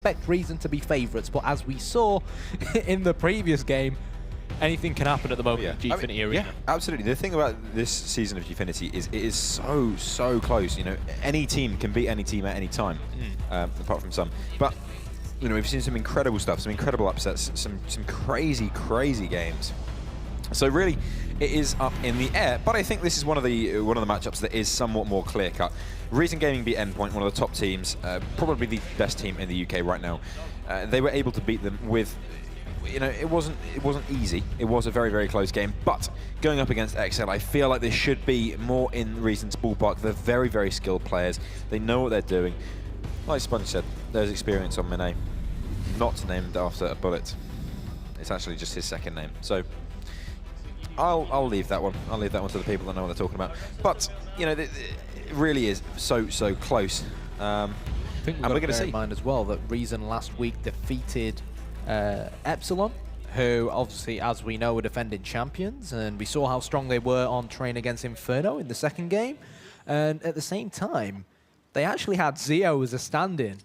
expect Reason to be favourites, but as we saw in the previous game, anything can happen at the moment in Gfinity Arena. Yeah, absolutely. The thing about this season of Gfinity is it is so close. You know, any team can beat any team at any time, apart from some. But you know, we've seen some incredible stuff, some incredible upsets, some crazy games. So really, it is up in the air. But I think this is one of the matchups that is somewhat more clear-cut. Reason Gaming beat Endpoint, one of the top teams, probably the best team in the UK right now. They were able to beat them with, you know, it wasn't easy. It was a very close game. But going up against exceL, I feel like this should be more in Reason's ballpark. They're very skilled players. They know what they're doing. Like Sponge said, there's experience on Mine, not named after a bullet. It's actually just his second name. So I'll leave that one. I'll leave that one to the people that know what they're talking about. But you know, it really is so close. I think we're going to bear in mind as well that Reason last week defeated exceL, who obviously, as we know, are defending champions, and we saw how strong they were on train against Inferno in the second game. And at the same time, they actually had Zeo as a stand-in.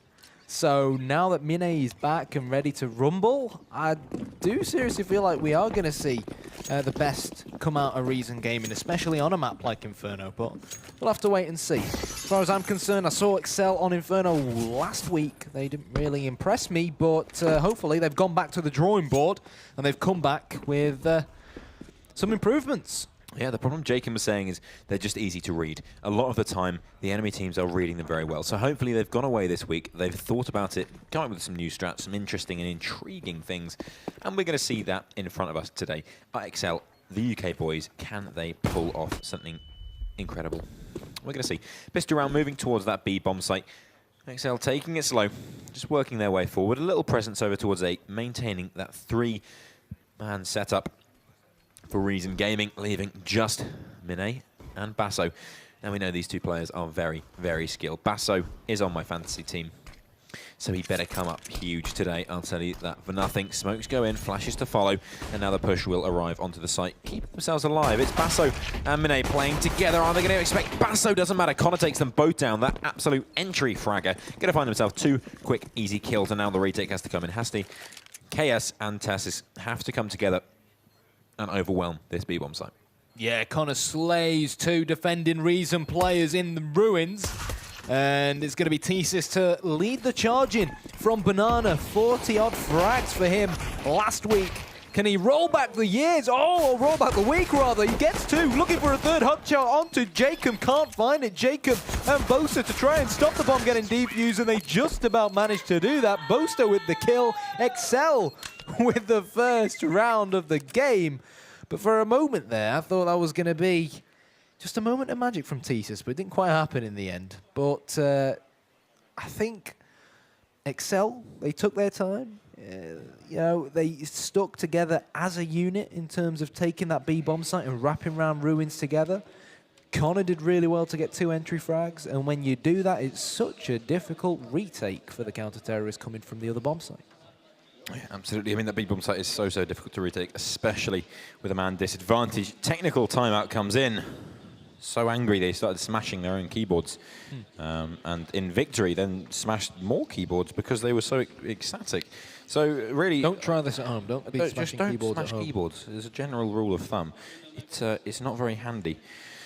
So now that Mine is back and ready to rumble, I do seriously feel like we are going to see the best come out of Reason Gaming, especially on a map like Inferno. But we'll have to wait and see. As far as I'm concerned, I saw exceL on Inferno last week. They didn't really impress me, but hopefully they've gone back to the drawing board and they've come back with some improvements. Yeah, the problem Jacob was saying is they're just easy to read. A lot of the time, the enemy teams are reading them very well. So hopefully they've gone away this week, they've thought about it, come up with some new strats, some interesting and intriguing things, and we're going to see that in front of us today. At exceL, the UK boys, can they pull off something incredible? We're going to see. Pistol round moving towards that B bomb site. exceL taking it slow, just working their way forward. A little presence over towards A, maintaining that three-man setup for Reason Gaming, leaving just Mine and Basso. Now we know these two players are very skilled. Basso is on my fantasy team, so he better come up huge today, I'll tell you that for nothing. Smokes go in, flashes to follow, and now the push will arrive onto the site. Keep themselves alive. It's Basso and Mine playing together. Are they going to expect Basso? Doesn't matter. Connor takes them both down. That absolute entry fragger. Going to find themselves two quick, easy kills, and now the retake has to come in. Hasty, KS, and Tassis have to come together and overwhelm this B-bomb site. Yeah, Connor slays two defending Reason players in the ruins. And it's going to be Thesis to lead the charge in from Banana. 40-odd frags for him last week. Can he roll back the years? Oh, roll back the week, rather. He gets two. Looking for a third hop shot onto Jacob. Can't find it. Jacob and Boaster to try and stop the bomb getting defused, and they just about managed to do that. Boaster with the kill. exceL with the first round of the game. But for a moment there, I thought that was going to be just a moment of magic from Thesis, but it didn't quite happen in the end. But I think exceL, they took their time. You know, they stuck together as a unit in terms of taking that B-bomb site and wrapping around ruins together. Connor did really well to get two entry frags, and when you do that, it's such a difficult retake for the counter-terrorists coming from the other bomb site. Yeah, absolutely. I mean, that B-bomb site is so difficult to retake, especially with a man disadvantage. Technical timeout comes in. So angry they started smashing their own keyboards. And in victory, then smashed more keyboards because they were so ecstatic. So really, don't try this at home. Don't be smashing keyboards at home. Smash keyboards. There's a general rule of thumb. It's not very handy.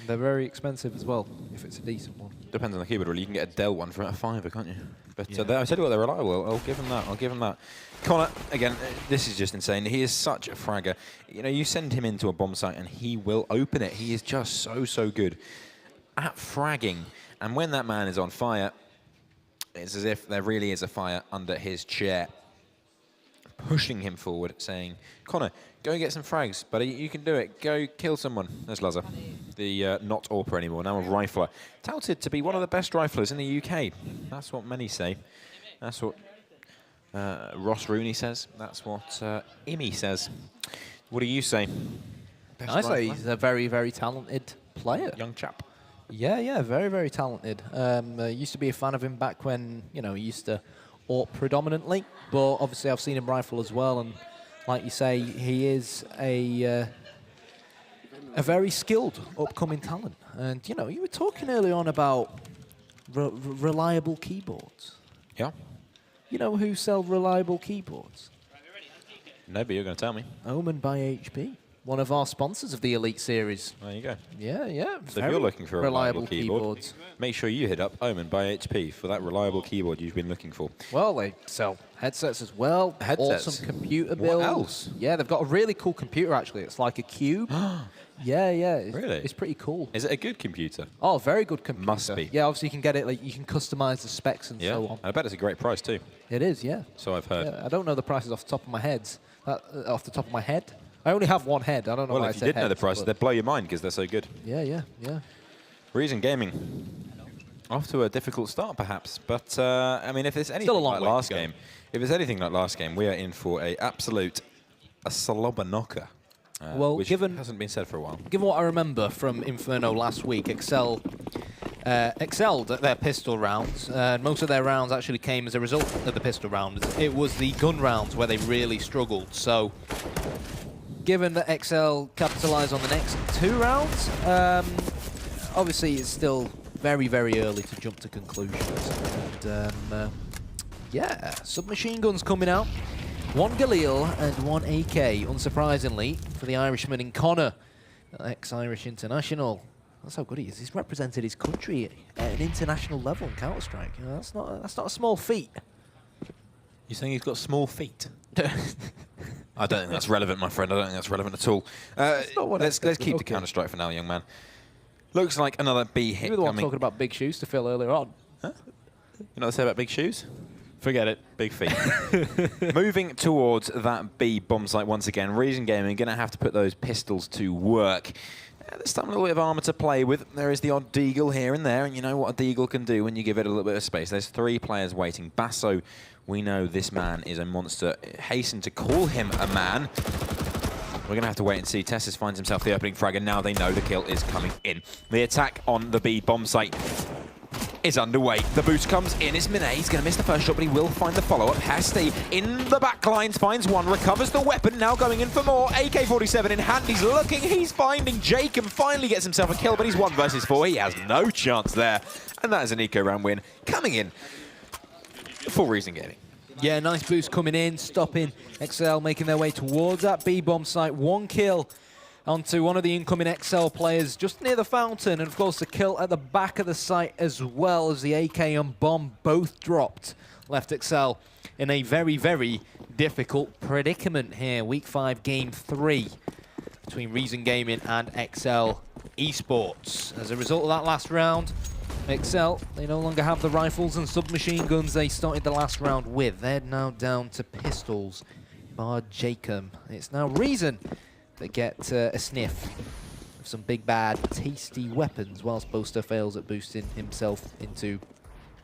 They're very expensive as well, if it's a decent one. Depends on the keyboard, really. You can get a Dell one for about £5, can't you? But I said what they're reliable. I'll give them that. I'll give them that. Connor, again, this is just insane. He is such a fragger. You know, you send him into a bomb site and he will open it. He is just so good at fragging. And when that man is on fire, it's as if there really is a fire under his chair, pushing him forward, saying, Connor, go and get some frags, buddy. You can do it. Go kill someone. There's Lazar, the not AWPer anymore, now a rifler. Touted to be one of the best riflers in the UK. That's what many say. That's what Ross Rooney says. That's what Imi says. What do you say? Best I say he's a very talented player. Young chap. Yeah, very talented. Used to be a fan of him back when, you know, he used to AWP predominantly, but obviously I've seen him rifle as well, and like you say, he is a very skilled upcoming talent. And you know, you were talking earlier on about reliable keyboards. Yeah. You know who sell reliable keyboards? No, but you're going to tell me. Omen by HP. One of our sponsors of the Elite Series. There you go. Yeah, yeah. So if you're looking for a reliable keyboard, keyboards. make sure you hit up Omen by HP for that reliable keyboard you've been looking for. Well, they sell headsets as well. Headsets? Awesome computer builds. What else? Yeah, they've got a really cool computer, actually. It's like a cube. Yeah, yeah. Really? It's pretty cool. Is it a good computer? Oh, very good computer. Must be. Yeah, obviously you can get it, like you can customize the specs and so on. I bet it's a great price too. It is, yeah. So I've heard. Yeah, I don't know the prices off the top of my head. Off the top of my head. I only have one head. I don't know Well, why if I you said did know the heads, prices, but- they'd blow your mind because they're so good. Yeah, yeah, yeah. Reason Gaming. Off to a difficult start, perhaps. But, I mean, if it's anything Still a long like way to last go. game, if it's anything like last game, we are in for a slobber knocker. Well, which hasn't been said for a while. Given what I remember from Inferno last week, exceL excelled at their pistol rounds. Most of their rounds actually came as a result of the pistol rounds. It was the gun rounds where they really struggled. So, given that exceL capitalized on the next 2 rounds, obviously it's still very, very early to jump to conclusions. And, yeah, submachine guns coming out. 1 Galil and 1 AK, unsurprisingly, for the Irishman in Connor, ex-Irish international. That's how good he is. He's represented his country at an international level in Counter-Strike. You know, that's not a small feat. You're saying he's got small feet? I don't think that's relevant, my friend. I don't think that's relevant at all. Let's keep the Counter-Strike for now, young man. Looks like another B hit You were the one coming. talking about big shoes to fill earlier on. Huh? You know what they say about big shoes? Forget it. Big feet. Moving towards that B bomb site once again. Reason Gaming going to have to put those pistols to work. There's still a little bit of armor to play with. There is the odd deagle here and there, and you know what a deagle can do when you give it a little bit of space. There's 3 players waiting. Basso, we know this man is a monster. Hasten to call him a man. We're going to have to wait and see. Tessus finds himself the opening frag, and now they know the kill is coming in. The attack on the B bomb site is underway. The boost comes in. It's Minet. He's going to miss the first shot, but he will find the follow-up. Hasty in the back lines, finds one, recovers the weapon, now going in for more. AK-47 in hand. He's looking. He's finding Jake and finally gets himself a kill, but he's 1 versus 4. He has no chance there. And that is an eco round win coming in for Reason Gaming. Yeah, nice boost coming in, stopping exceL, making their way towards that B bomb site. 1 kill onto one of the incoming exceL players just near the fountain, and of course the kill at the back of the site as well, as the AK and bomb both dropped. Left exceL in a very, very difficult predicament here. Week 5, Game 3 between Reason Gaming and exceL Esports. As a result of that last round, exceL, they no longer have the rifles and submachine guns they started the last round with. They're now down to pistols, bar Jacob. It's now Reason that get a sniff of some big, bad, tasty weapons, whilst Boaster fails at boosting himself into...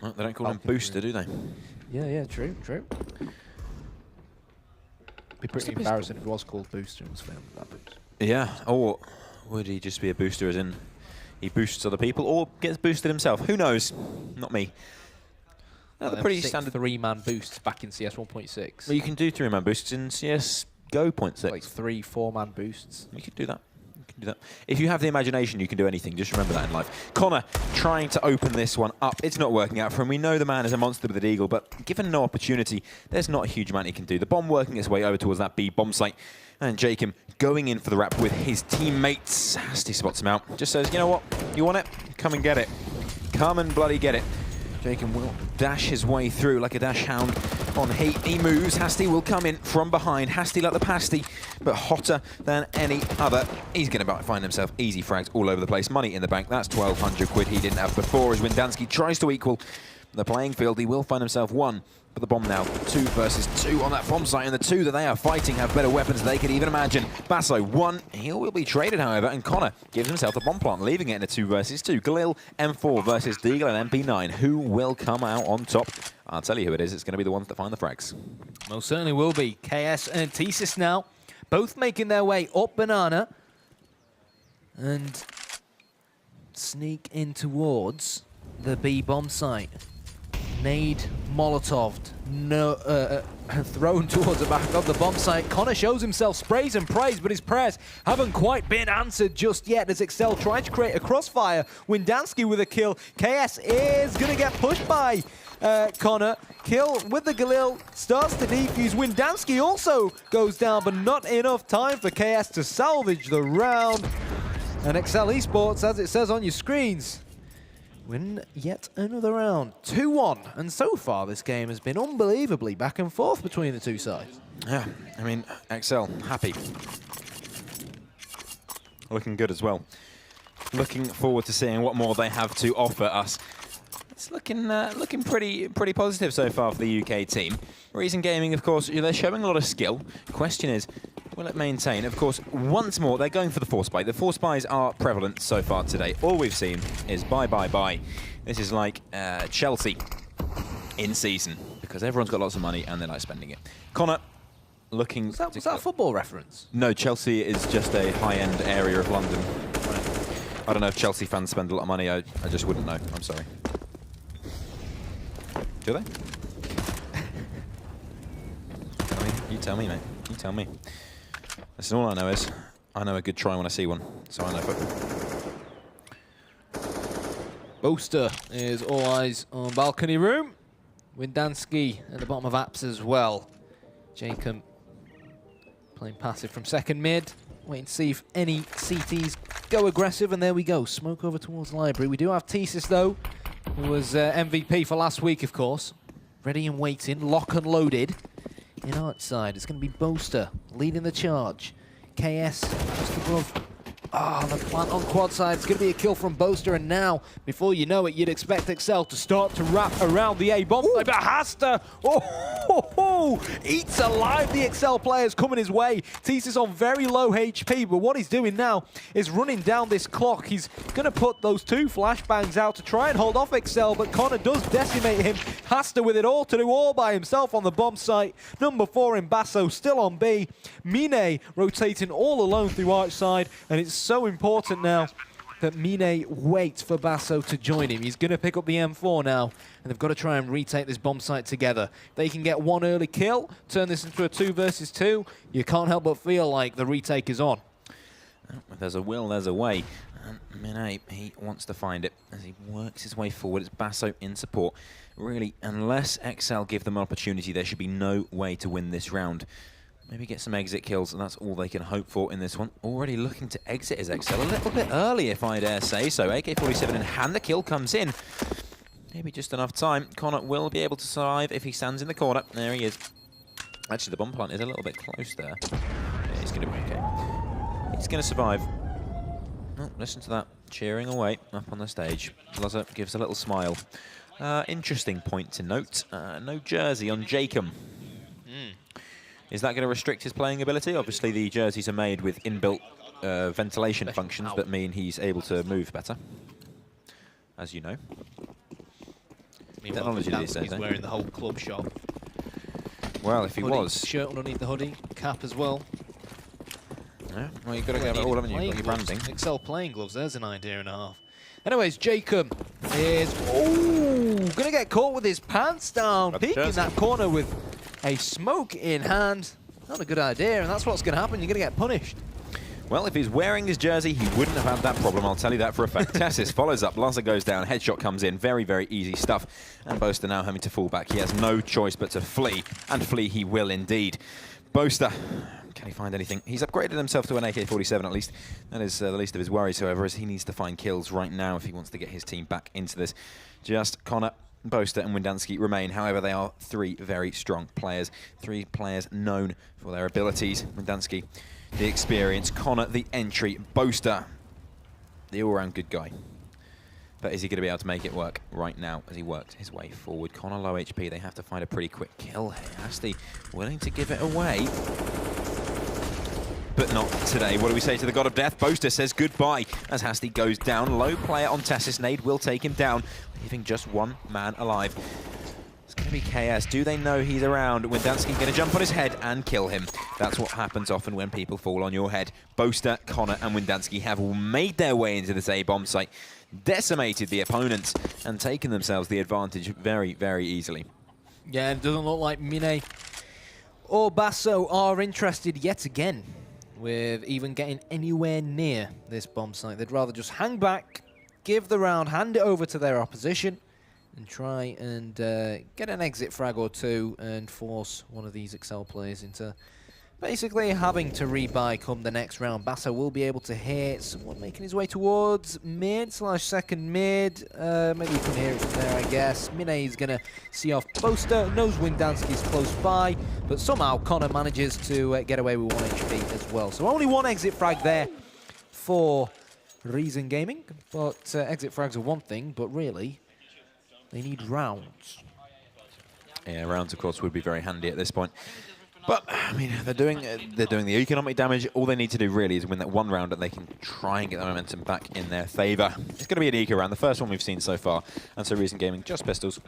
Well, they don't call him Booster, do they? Yeah, yeah, true, true. Be pretty embarrassing if it was called Booster and was failing with that boost. Yeah, or would he just be a booster as in he boosts other people or gets boosted himself? Who knows? Not me. They're pretty standard 3-man boosts back in CS 1.6. Well, you can do 3-man boosts in CSGO 0.6. Like 3-4-man boosts. You can do that. You can do that. If you have the imagination, you can do anything. Just remember that in life. Connor trying to open this one up. It's not working out for him. We know the man is a monster with an eagle, but given no opportunity, there's not a huge amount he can do. The bomb working its way over towards that B bomb site. And Jacob going in for the wrap with his teammates. Hasty spots him out. Just says, you know what? You want it? Come and get it. Come and bloody get it. Jacob will dash his way through like a dash hound on heat. He moves. Hasty will come in from behind. Hasty like the pasty, but hotter than any other. He's going to find himself easy frags all over the place. Money in the bank. That's 1,200 quid he didn't have before as Windansky tries to equal the playing field. He will find himself 1. But the bomb now, 2 versus 2 on that bomb site, and the 2 that they are fighting have better weapons than they could even imagine. Basso, 1. He will be traded, however, and Connor gives himself the bomb plant, leaving it in a 2 versus 2. Galil, M4 versus Deagle and MP9. Who will come out on top? I'll tell you who it is. It's going to be the ones that find the frags. Most certainly will be. KS and Thesis now, both making their way up Banana. And sneak in towards the B bomb site. Nade Molotov thrown towards the back of the bomb site. Connor shows himself, sprays and prays, but his prayers haven't quite been answered just yet as exceL tries to create a crossfire. Windansky with a kill. KS is going to get pushed by Connor. Kill with the Galil, starts to defuse. Windansky also goes down, but not enough time for KS to salvage the round. And exceL Esports, as it says on your screens, win yet another round. 2-1, and so far this game has been unbelievably back and forth between the two sides. Yeah, I mean, exceL, happy. Looking good as well. Looking forward to seeing what more they have to offer us. It's looking pretty positive so far for the UK team. Reason Gaming, of course, they're showing a lot of skill. Question is, will it maintain? Of course, once more, they're going for the force buy. The force buys are prevalent so far today. All we've seen is buy, buy, buy. This is like Chelsea in season, because everyone's got lots of money and they like spending it. Connor, looking... Was that a football reference? No, Chelsea is just a high-end area of London. I don't know if Chelsea fans spend a lot of money. I just wouldn't know. I'm sorry. Do they? You tell me, mate. You tell me. Listen, all I know is I know a good try when I see one, so I know football. Boaster is all eyes on balcony room. Windansky at the bottom of apps as well. Jacob playing passive from second mid. Waiting to see if any CTs go aggressive, and there we go. Smoke over towards library. We do have thesis though, who was MVP for last week, of course. Ready and waiting, lock and loaded. In outside, it's going to be Boaster leading the charge. KS just above. Oh, the plant on quad side. It's going to be a kill from Boaster, and now, before you know it, you'd expect exceL to start to wrap around the A bomb. But has to. Eats alive. The exceL players coming his way. Thesis on very low HP, but what he's doing now is running down this clock. He's going to put those two flashbangs out to try and hold off exceL, but Connor does decimate him. Hasta with it all to do all by himself on the bomb site. Number 4 in Basso still on B. Mine rotating all alone through arch side, and it's so important now that Mine waits for Basso to join him. He's going to pick up the M4 now, and they've got to try and retake this bomb site together. If they can get one early kill, turn this into a 2 versus 2, you can't help but feel like the retake is on. If there's a will, there's a way. And Mine, he wants to find it as he works his way forward. It's Basso in support. Really, unless exceL give them an opportunity, there should be no way to win this round. Maybe get some exit kills, and that's all they can hope for in this one. Already looking to exit his exceL a little bit early, if I dare say so. AK-47 in hand, the kill comes in. Maybe just enough time. Connor will be able to survive if he stands in the corner. There he is. Actually, the bomb plant is a little bit close there. Yeah, he's going to be okay. He's going to survive. Oh, listen to that. Cheering away up on the stage. Loza gives a little smile. Interesting point to note. No jersey on Jacob. Is that going to restrict his playing ability? Obviously, the jerseys are made with inbuilt ventilation functions that mean he's able to move better, as you know. Technology these days. He's wearing the whole club shop. Well, if he Hoodie, was. Shirt underneath the hoodie, cap as well. Yeah, well, you've got to get it all, haven't you? You've got your branding. Well, if he's wearing his jersey, he wouldn't have had that problem, I'll tell you that for a fact. Tessis follows up, Loza goes down, headshot comes in, very, very easy stuff. And Boaster now having to fall back. He has no choice but to flee, and flee he will indeed. Boaster, can he find anything? He's upgraded himself to an AK-47 at least. That is the least of his worries, however, as he needs to find kills right now if he wants to get his team back into this. Just Connor, Boaster and Windansky remain. However, they are 3 very strong players. 3 players known for their abilities. Windansky, the experience. Connor, the entry. Boaster, the all-round good guy. But is he going to be able to make it work right now as he works his way forward? Connor low HP. They have to find a pretty quick kill here. Hasty willing to give it away. But not today. What do we say to the God of Death? Boaster says goodbye as Hasty goes down. Low player on Tessis. Nade will take him down, leaving just 1 man alive. It's going to be KS. Do they know he's around? Windansky going to jump on his head and kill him. That's what happens often when people fall on your head. Boaster, Connor and Windansky have all made their way into this A-bomb site, decimated the opponents and taken themselves the advantage very, very easily. Yeah, it doesn't look like Mine or Basso are interested yet again with even getting anywhere near this bomb site. They'd rather just hang back, give the round, hand it over to their opposition, and try and get an exit frag or two and force one of these exceL players into basically having to rebuy come the next round. Basso will be able to hit someone making his way towards mid/second mid. Maybe you can hear it from there, I guess. Mine is going to see off Boaster. Knows Windansky's close by, but somehow Connor manages to get away with 1 HP as well. So only 1 exit frag there for Reason Gaming. But exit frags are one thing, but really, they need rounds. Yeah, rounds, of course, would be very handy at this point. But, I mean, they're doing the economic damage. All they need to do, really, is win that 1 round, and they can try and get the momentum back in their favour. It's going to be an eco round, the first one we've seen so far. And so Reason Gaming, just pistols.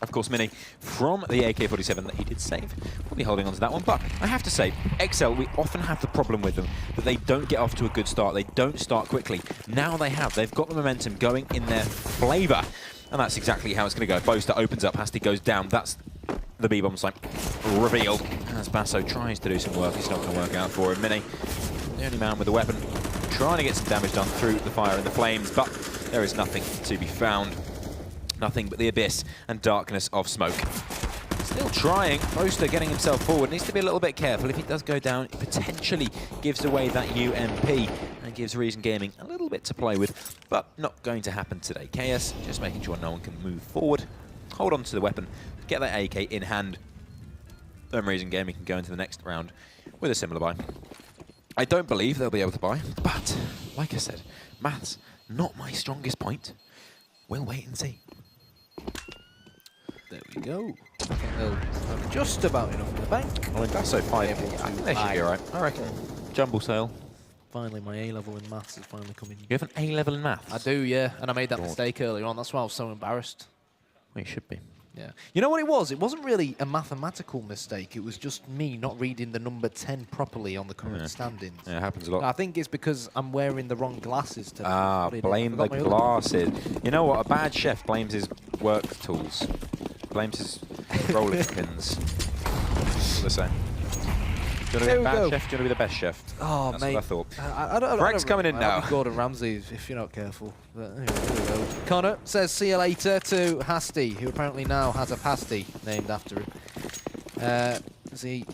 Of course, Mini from the AK-47 that he did save. Probably holding on to that one. But I have to say, exceL, we often have the problem with them that they don't get off to a good start. They don't start quickly. Now they have. They've got the momentum going in their flavour. And that's exactly how it's going to go. Boaster opens up, Hasty goes down. That's the B-bomb site revealed. As Basso tries to do some work, it's not going to work out for him. Mini, the only man with a weapon, trying to get some damage done through the fire and the flames, but there is nothing to be found. Nothing but the abyss and darkness of smoke. Still trying. Boaster getting himself forward. Needs to be a little bit careful. If he does go down, it potentially gives away that UMP and gives Reason Gaming a little bit to play with, but not going to happen today. KS just making sure no one can move forward. Hold on to the weapon. Get that AK in hand. Then Reason Gaming can go into the next round with a similar buy. I don't believe they'll be able to buy, but like I said, maths, not my strongest point. We'll wait and see. There we go. I think they'll have just about enough in the bank. Well, if that's so 5, I think they should be alright. I reckon. Jumble sale. Finally, my A-level in maths is finally coming. You have an A-level in maths? I do, yeah. And I made that mistake earlier on. That's why I was so embarrassed. Well, you should be. Yeah. You know what it was? It wasn't really a mathematical mistake. It was just me not reading the number 10 properly on the current standings. Yeah, it happens a lot. I think it's because I'm wearing the wrong glasses today. Ah, blame the glasses. You know what? A bad chef blames his work tools. Blames his rolling pins. That's what they say. Do you want to be a bad chef? Do you want to be the best chef? Oh, that's mate. what I thought. I don't Frank's coming in now. Gordon Ramsay, if you're not careful. But anyway, there we go. Connor says see you later to Hasty, who apparently now has a pasty named after him. As he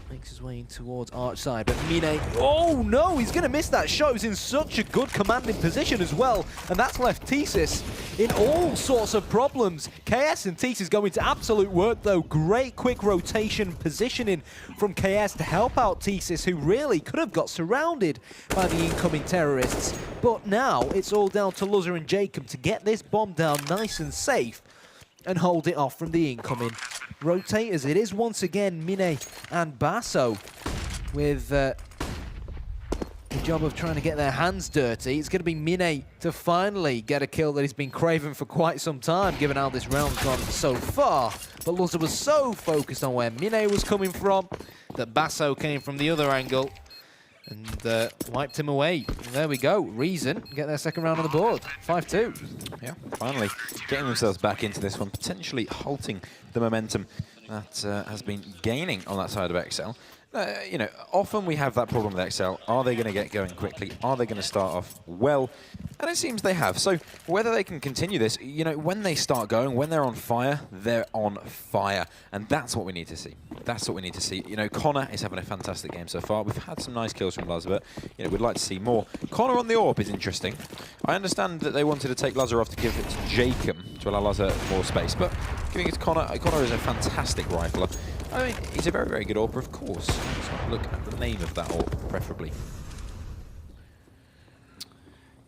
makes his way in towards Arch side, but Mine, oh no, he's going to miss that shot. He's in such a good commanding position as well, and that's left Thesis in all sorts of problems. KS and Thesis go into absolute work though. Great quick rotation positioning from KS to help out Thesis, who really could have got surrounded by the incoming terrorists. But now it's all down to Luzzer and Jacob to get this bomb down nice and safe and hold it off from the incoming rotators. It is once again Mine and Basso with the job of trying to get their hands dirty. It's going to be Mine to finally get a kill that he's been craving for quite some time, given how this round's gone so far. But Luzzer was so focused on where Mine was coming from that Basso came from the other angle and wiped him away. And there we go. Reason get their second round on the board. 5-2. Yeah, finally getting themselves back into this one, potentially halting the momentum that has been gaining on that side of exceL. You know, often we have that problem with exceL. Are they going to get going quickly? Are they going to start off well? And it seems they have. So whether they can continue this, you know, when they start going, when they're on fire, they're on fire. And that's what we need to see. That's what we need to see. You know, Connor is having a fantastic game so far. We've had some nice kills from Luzzer, but, you know, we'd like to see more. Connor on the AWP is interesting. I understand that they wanted to take Luzzer off to give it to Jacob to allow Luzzer more space, but giving it to Connor, Connor is a fantastic rifler. I mean, he's a very, very good AWPer, of course. Let's have a look at the name of that AWP, preferably.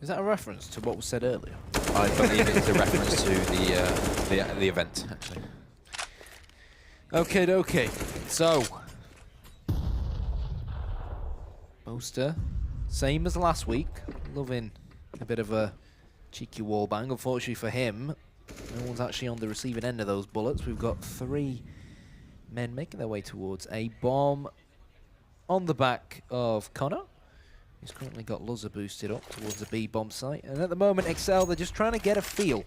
Is that a reference to what was said earlier? I believe it's a reference to the event, actually. Okay. So, Boaster, same as last week, loving a bit of a cheeky wall bang. Unfortunately for him, no one's actually on the receiving end of those bullets. We've got 3 men making their way towards a bomb on the back of Connor. He's currently got Luzzer boosted up towards the B bomb site. And at the moment, exceL, they're just trying to get a feel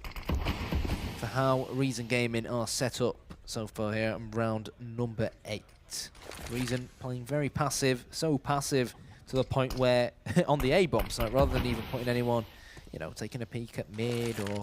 for how Reason Gaming are set up so far here in round number 8. Reason playing very passive, so passive to the point where on the A bomb site, rather than even putting anyone, you know, taking a peek at mid or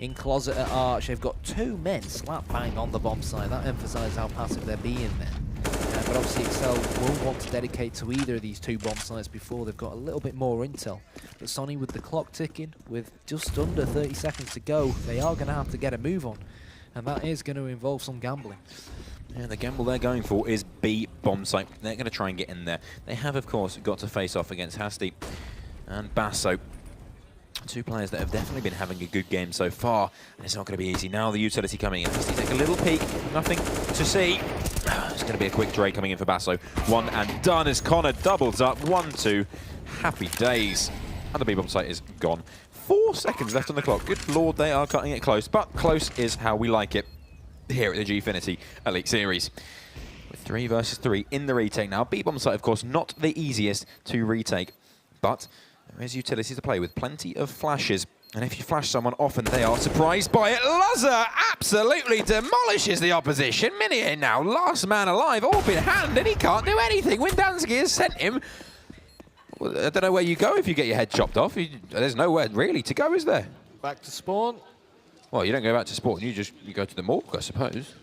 in closet at Arch. They've got 2 men slap bang on the bomb site. That emphasises how passive they're being there. But obviously exceL won't want to dedicate to either of these 2 bomb sites before they've got a little bit more intel. But Sonny, with the clock ticking, with just under 30 seconds to go, they are going to have to get a move on. And that is going to involve some gambling. Yeah, the gamble they're going for is B bomb site. They're going to try and get in there. They have, of course, got to face off against Hasty and Basso. 2 players that have definitely been having a good game so far, and it's not going to be easy. Now the utility coming in. Hasty take a little peek, nothing to see. It's going to be a quick Dre coming in for Basso. 1 and done as Connor doubles up. 1-2. Happy days. And the B bomb site is gone. 4 seconds left on the clock. Good lord, they are cutting it close, but close is how we like it here at the Gfinity Elite Series. With 3 versus 3 in the retake now. B bomb site, of course, not the easiest to retake, but there is utility to play with, plenty of flashes. And if you flash someone often, they are surprised by it. Luzza absolutely demolishes the opposition. Minier now, last man alive, orb in hand, and he can't do anything. Windansky has sent him. Well, I don't know where you go if you get your head chopped off. There's nowhere really to go, is there? Back to spawn. Well, you don't go back to spawn, you go to the morgue, I suppose.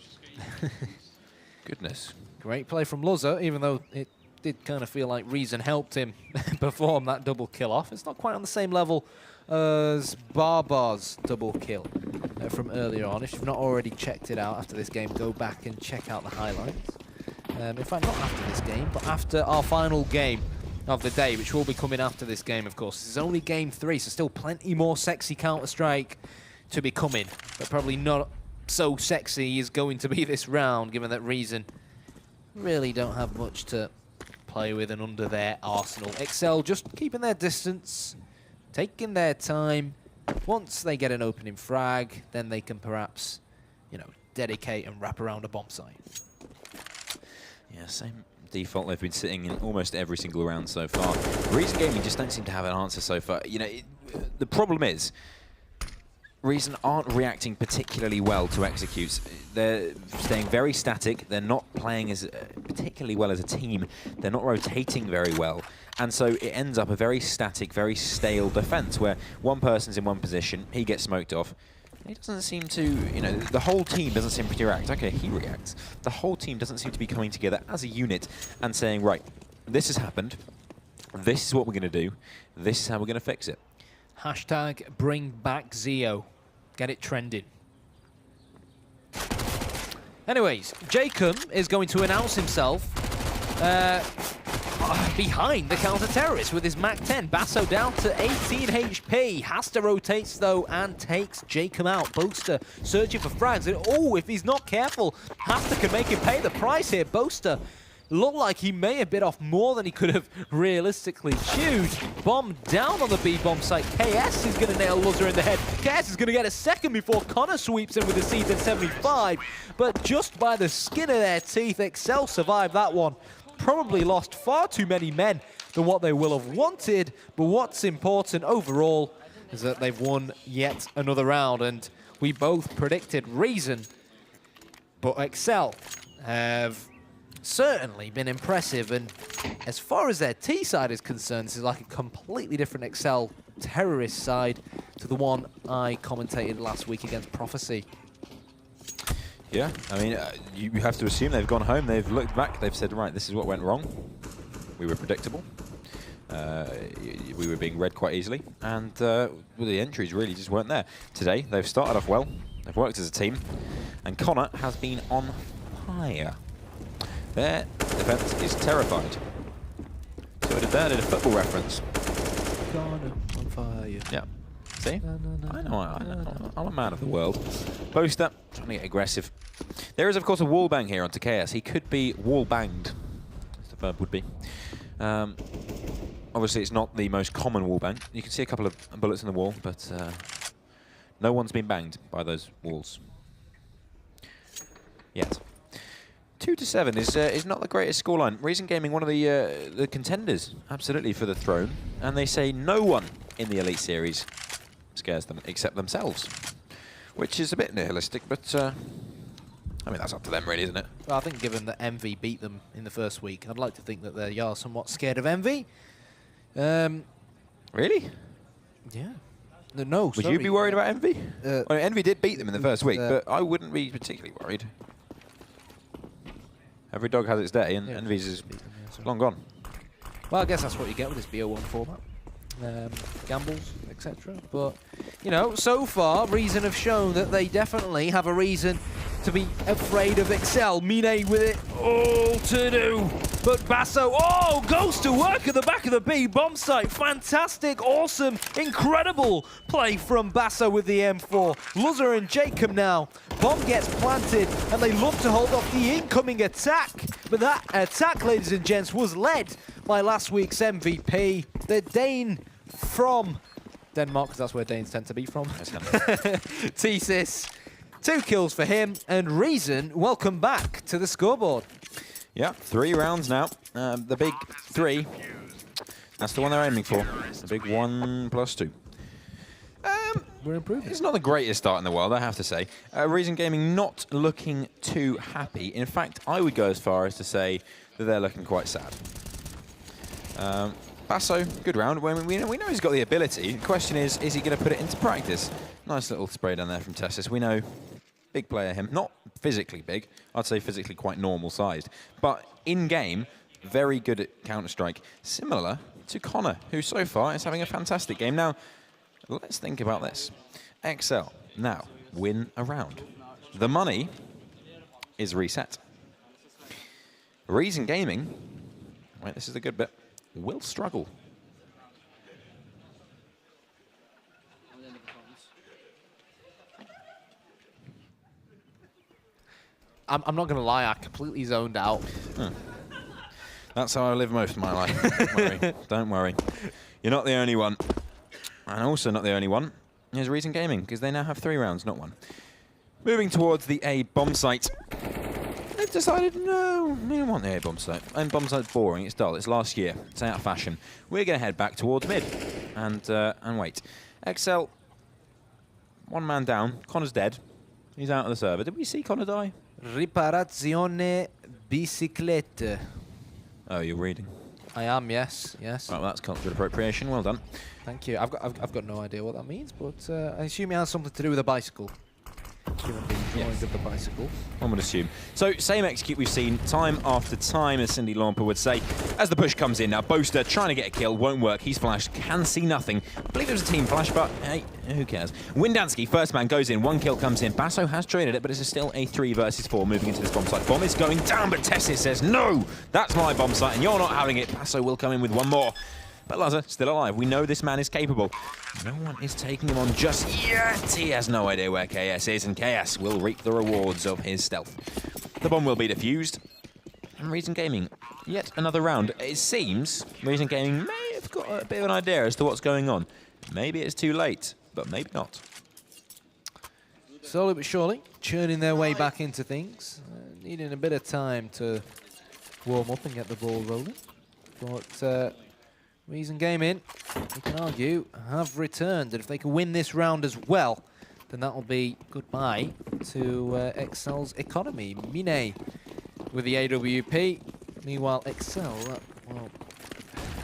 Goodness. Great play from Luzza, even though it did kind of feel like Reason helped him perform that double kill off. It's not quite on the same level as Barbar's double kill from earlier on. If you've not already checked it out after this game, go back and check out the highlights. In fact, not after this game, but after our final game of the day, which will be coming after this game, of course. This is only game 3, so still plenty more sexy Counter-Strike to be coming, but probably not so sexy is going to be this round, given that Reason really don't have much to play with and under their arsenal. exceL just keeping their distance, taking their time. Once they get an opening frag, then they can perhaps, you know, dedicate and wrap around a bomb site. Yeah, same default they've been sitting in almost every single round so far. Reason Gaming just don't seem to have an answer so far. You know, the problem is Reason aren't reacting particularly well to executes. They're staying very static. They're not playing as particularly well as a team. They're not rotating very well. And so it ends up a very static, very stale defense where one person's in one position, he gets smoked off. He doesn't seem to, you know, the whole team doesn't seem to react. Okay, he reacts. The whole team doesn't seem to be coming together as a unit and saying, right, this has happened. This is what we're going to do. This is how we're going to fix it. Hashtag bring back Zeo. Get it trending. Anyways, Jacob is going to announce himself behind the counter-terrorist with his MAC-10. Basso down to 18 HP. Hasta rotates, though, and takes Jacob out. Boaster searching for frags. And, oh, if he's not careful, Hasta can make him pay the price here. Boaster looked like he may have bit off more than he could have realistically chewed. Bomb down on the B bomb site. KS is going to nail Luzza in the head. KS is going to get a second before Connor sweeps in with the CZ75. But just by the skin of their teeth, exceL survived that one. Probably lost far too many men than what they will have wanted. But what's important overall is that they've won yet another round. And we both predicted Reason, but exceL have certainly been impressive, and as far as their T side is concerned, this is like a completely different exceL terrorist side to the one I commentated last week against Prophecy. Yeah, I mean, you have to assume they've gone home, they've looked back, they've said, right, this is what went wrong. We were predictable. We were being read quite easily, and well, the entries really just weren't there. Today, they've started off well, they've worked as a team, and Connor has been on fire. Their defense is terrified. So I did a football reference. Connor on fire. Yeah. See? I know. I'm a man of the world. Boaster trying to get aggressive. There is, of course, a wall bang here onto KS. He could be wall banged, as the verb would be. Obviously, it's not the most common wall bang. You can see a couple of bullets in the wall, but no one's been banged by those walls yet. 2-7 is not the greatest scoreline. Reason Gaming, one of the contenders, absolutely, for the throne. And they say no one in the Elite Series scares them except themselves, which is a bit nihilistic, but I mean, that's up to them, really, isn't it? Well, I think given that Envy beat them in the first week, I'd like to think that they are somewhat scared of Envy. Really? Yeah. No, Would you be worried about Envy? Well, Envy did beat them in the first week, but I wouldn't be particularly worried. Every dog has its day, and Envy's is long gone. Well, I guess that's what you get with this BO1 format. Gambles, etc. But, you know, so far, Reason have shown that they definitely have a reason to be afraid of exceL. Mine with it all to do. But Basso, goes to work at the back of the B bomb site. Fantastic, awesome, incredible play from Basso with the M4. Luzzer and Jacob now. Bomb gets planted, and they look to hold off the incoming attack. But that attack, ladies and gents, was led by last week's MVP, the Dane from Denmark, because that's where Danes tend to be from. thesis. 2 kills for him, and Reason, welcome back to the scoreboard. Yeah, 3 rounds now. The big 3, that's the one they're aiming for. The big 1+2. We're improving. It's not the greatest start in the world, I have to say. Reason Gaming not looking too happy. In fact, I would go as far as to say that they're looking quite sad. Basso, good round. We know he's got the ability. The question is he going to put it into practice? Nice little spray down there from Tessis. We know, big player him. Not physically big. I'd say physically quite normal sized. But in-game, very good at Counter-Strike. Similar to Connor, who so far is having a fantastic game. Now, let's think about this. exceL, now, win a round. The money is reset. Reason Gaming, wait, this is the good bit, will struggle. I'm not going to lie, I completely zoned out. That's how I live most of my life. Don't worry. Don't worry. You're not the only one. And also not the only one is Reason Gaming, because they now have 3 rounds, not 1. Moving towards the A bomb site. They've decided, no, we don't want the A bomb site. A bomb site's boring, it's dull, it's last year, it's out of fashion. We're going to head back towards mid and wait. exceL, 1 man down. Connor's dead. He's out of the server. Did we see Connor die? Riparazione biciclette. Oh, you're reading. I am, yes. Right, well, that's cultural appropriation. Well done. Thank you. I've got no idea what that means, but I assume it has something to do with a bicycle. Given the drawing of the bicycle. One would assume. So, same execute we've seen time after time, as Cindy Lamper would say. As the push comes in now, Boaster trying to get a kill, won't work. He's flashed, can see nothing. I believe it was a team flash, but hey, who cares? Windansky, first man goes in, 1 kill comes in. Basso has traded it, but it's still a 3 versus 4 moving into this bomb site. Bomb is going down, but Tessis says, no, that's my bomb site, and you're not having it. Basso will come in with 1 more. But Luzzer, still alive. We know this man is capable. No one is taking him on just yet. He has no idea where KS is, and KS will reap the rewards of his stealth. The bomb will be defused. And Reason Gaming, yet another round. It seems Reason Gaming may have got a bit of an idea as to what's going on. Maybe it's too late, but maybe not. Slowly but surely, churning their way back into things. Needing a bit of time to warm up and get the ball rolling. But Reason Gaming, we can argue, have returned. And if they can win this round as well, then that will be goodbye to exceL's economy. Mine with the AWP. Meanwhile, exceL, well,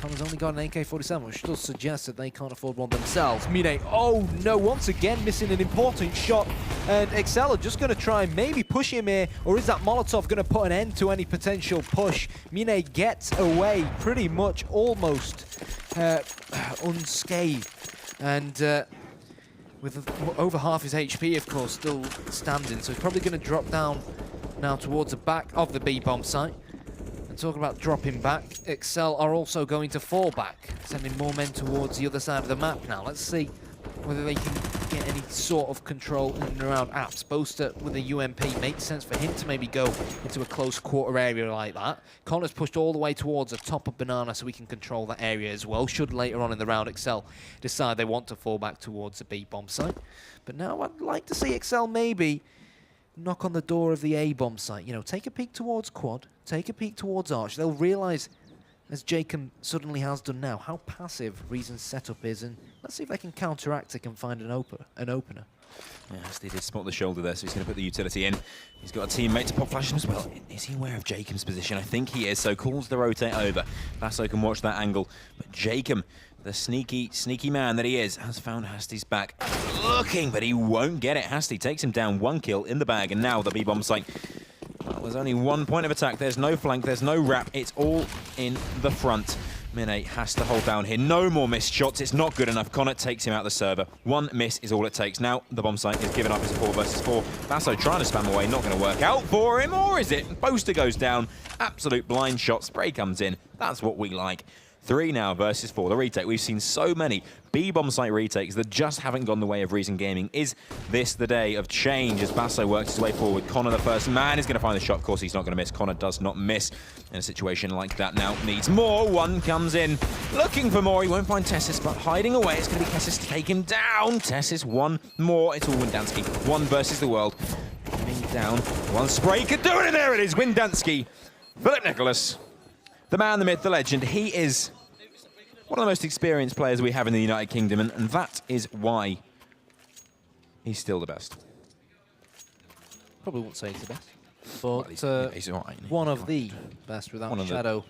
Connor's only got an AK-47, which does suggest that they can't afford one themselves. Mine, oh no, once again missing an important shot. And exceL are just going to try and maybe push him here, or is that Molotov going to put an end to any potential push? Mine gets away pretty much almost unscathed. And with over half his HP, of course, still standing. So he's probably going to drop down now towards the back of the B bomb site. And talking about dropping back, exceL are also going to fall back, sending more men towards the other side of the map now. Let's see whether they can get any sort of control in and around apps. Boaster with a UMP makes sense for him to maybe go into a close quarter area like that. Connor's pushed all the way towards the top of Banana so we can control that area as well. Should later on in the round exceL decide they want to fall back towards the B bomb site. But now I'd like to see exceL maybe knock on the door of the A bomb site. You know, take a peek towards Quad, take a peek towards Arch. They'll realise, as Jacob suddenly has done now, how passive Reason's setup is, and let's see if they can counteract it and find an opener. Yes, they did spot the shoulder there, so he's going to put the utility in. He's got a teammate to pop flash him as well. Is he aware of Jacob's position? I think he is, so calls the rotate over. Basso can watch that angle, but Jacob the sneaky, sneaky man that he is, has found Hasty's back. Looking, but he won't get it. Hasty takes him down, 1 kill in the bag, and now the B-bomb site. Well, there's only 1 point of attack. There's no flank, there's no wrap. It's all in the front. Mine has to hold down here. No more missed shots. It's not good enough. Connor takes him out the server. 1 miss is all it takes. Now the bomb site is given up. It's a 4 versus 4. Basso trying to spam away. Not going to work out for him, or is it? Boaster goes down. Absolute blind shot. Spray comes in. That's what we like. 3 now versus 4. The retake. We've seen so many B-bomb site retakes that just haven't gone the way of Reason Gaming. Is this the day of change as Basso works his way forward? Connor, the first man, is going to find the shot. Of course, he's not going to miss. Connor does not miss in a situation like that. Now needs more. 1 comes in. Looking for more. He won't find Tessis, but hiding away. It's going to be Tessis to take him down. Tessis, 1 more. It's all Windansky. 1 versus the world. Coming down. 1 spray could do it, and there it is. Windansky. Philip Nicholas. The man, the myth, the legend. He is one of the most experienced players we have in the United Kingdom, and that is why he's still the best. Probably won't say he's the best, but he's all right, one of the best without a shadow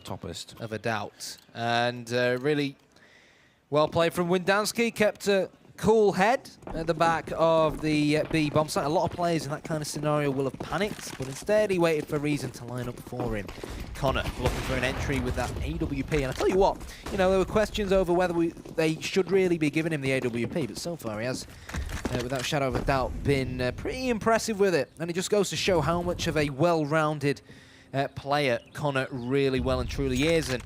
of a doubt. And really well played from Windansky, kept a cool head at the back of the B bomb site. A lot of players in that kind of scenario will have panicked, but instead he waited for Reason to line up for him. Connor looking for an entry with that AWP, and I tell you what, you know, there were questions over whether they should really be giving him the AWP, but so far he has, without shadow of a doubt, been pretty impressive with it, and it just goes to show how much of a well-rounded player Connor really well and truly is, and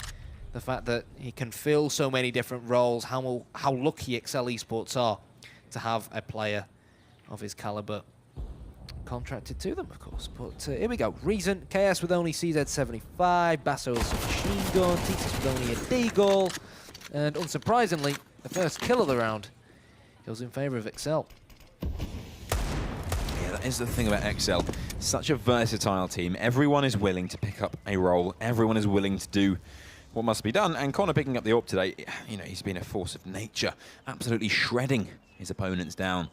the fact that he can fill so many different roles, how lucky exceL Esports are to have a player of his caliber contracted to them, of course. But here we go. Reason, KS with only CZ75, Basso with some machine gun, Titus with only a deagle, and unsurprisingly, the first kill of the round goes in favour of exceL. Yeah, that is the thing about exceL. Such a versatile team. Everyone is willing to pick up a role. Everyone is willing to do what must be done, and Connor picking up the AWP today, you know, he's been a force of nature, absolutely shredding his opponents down.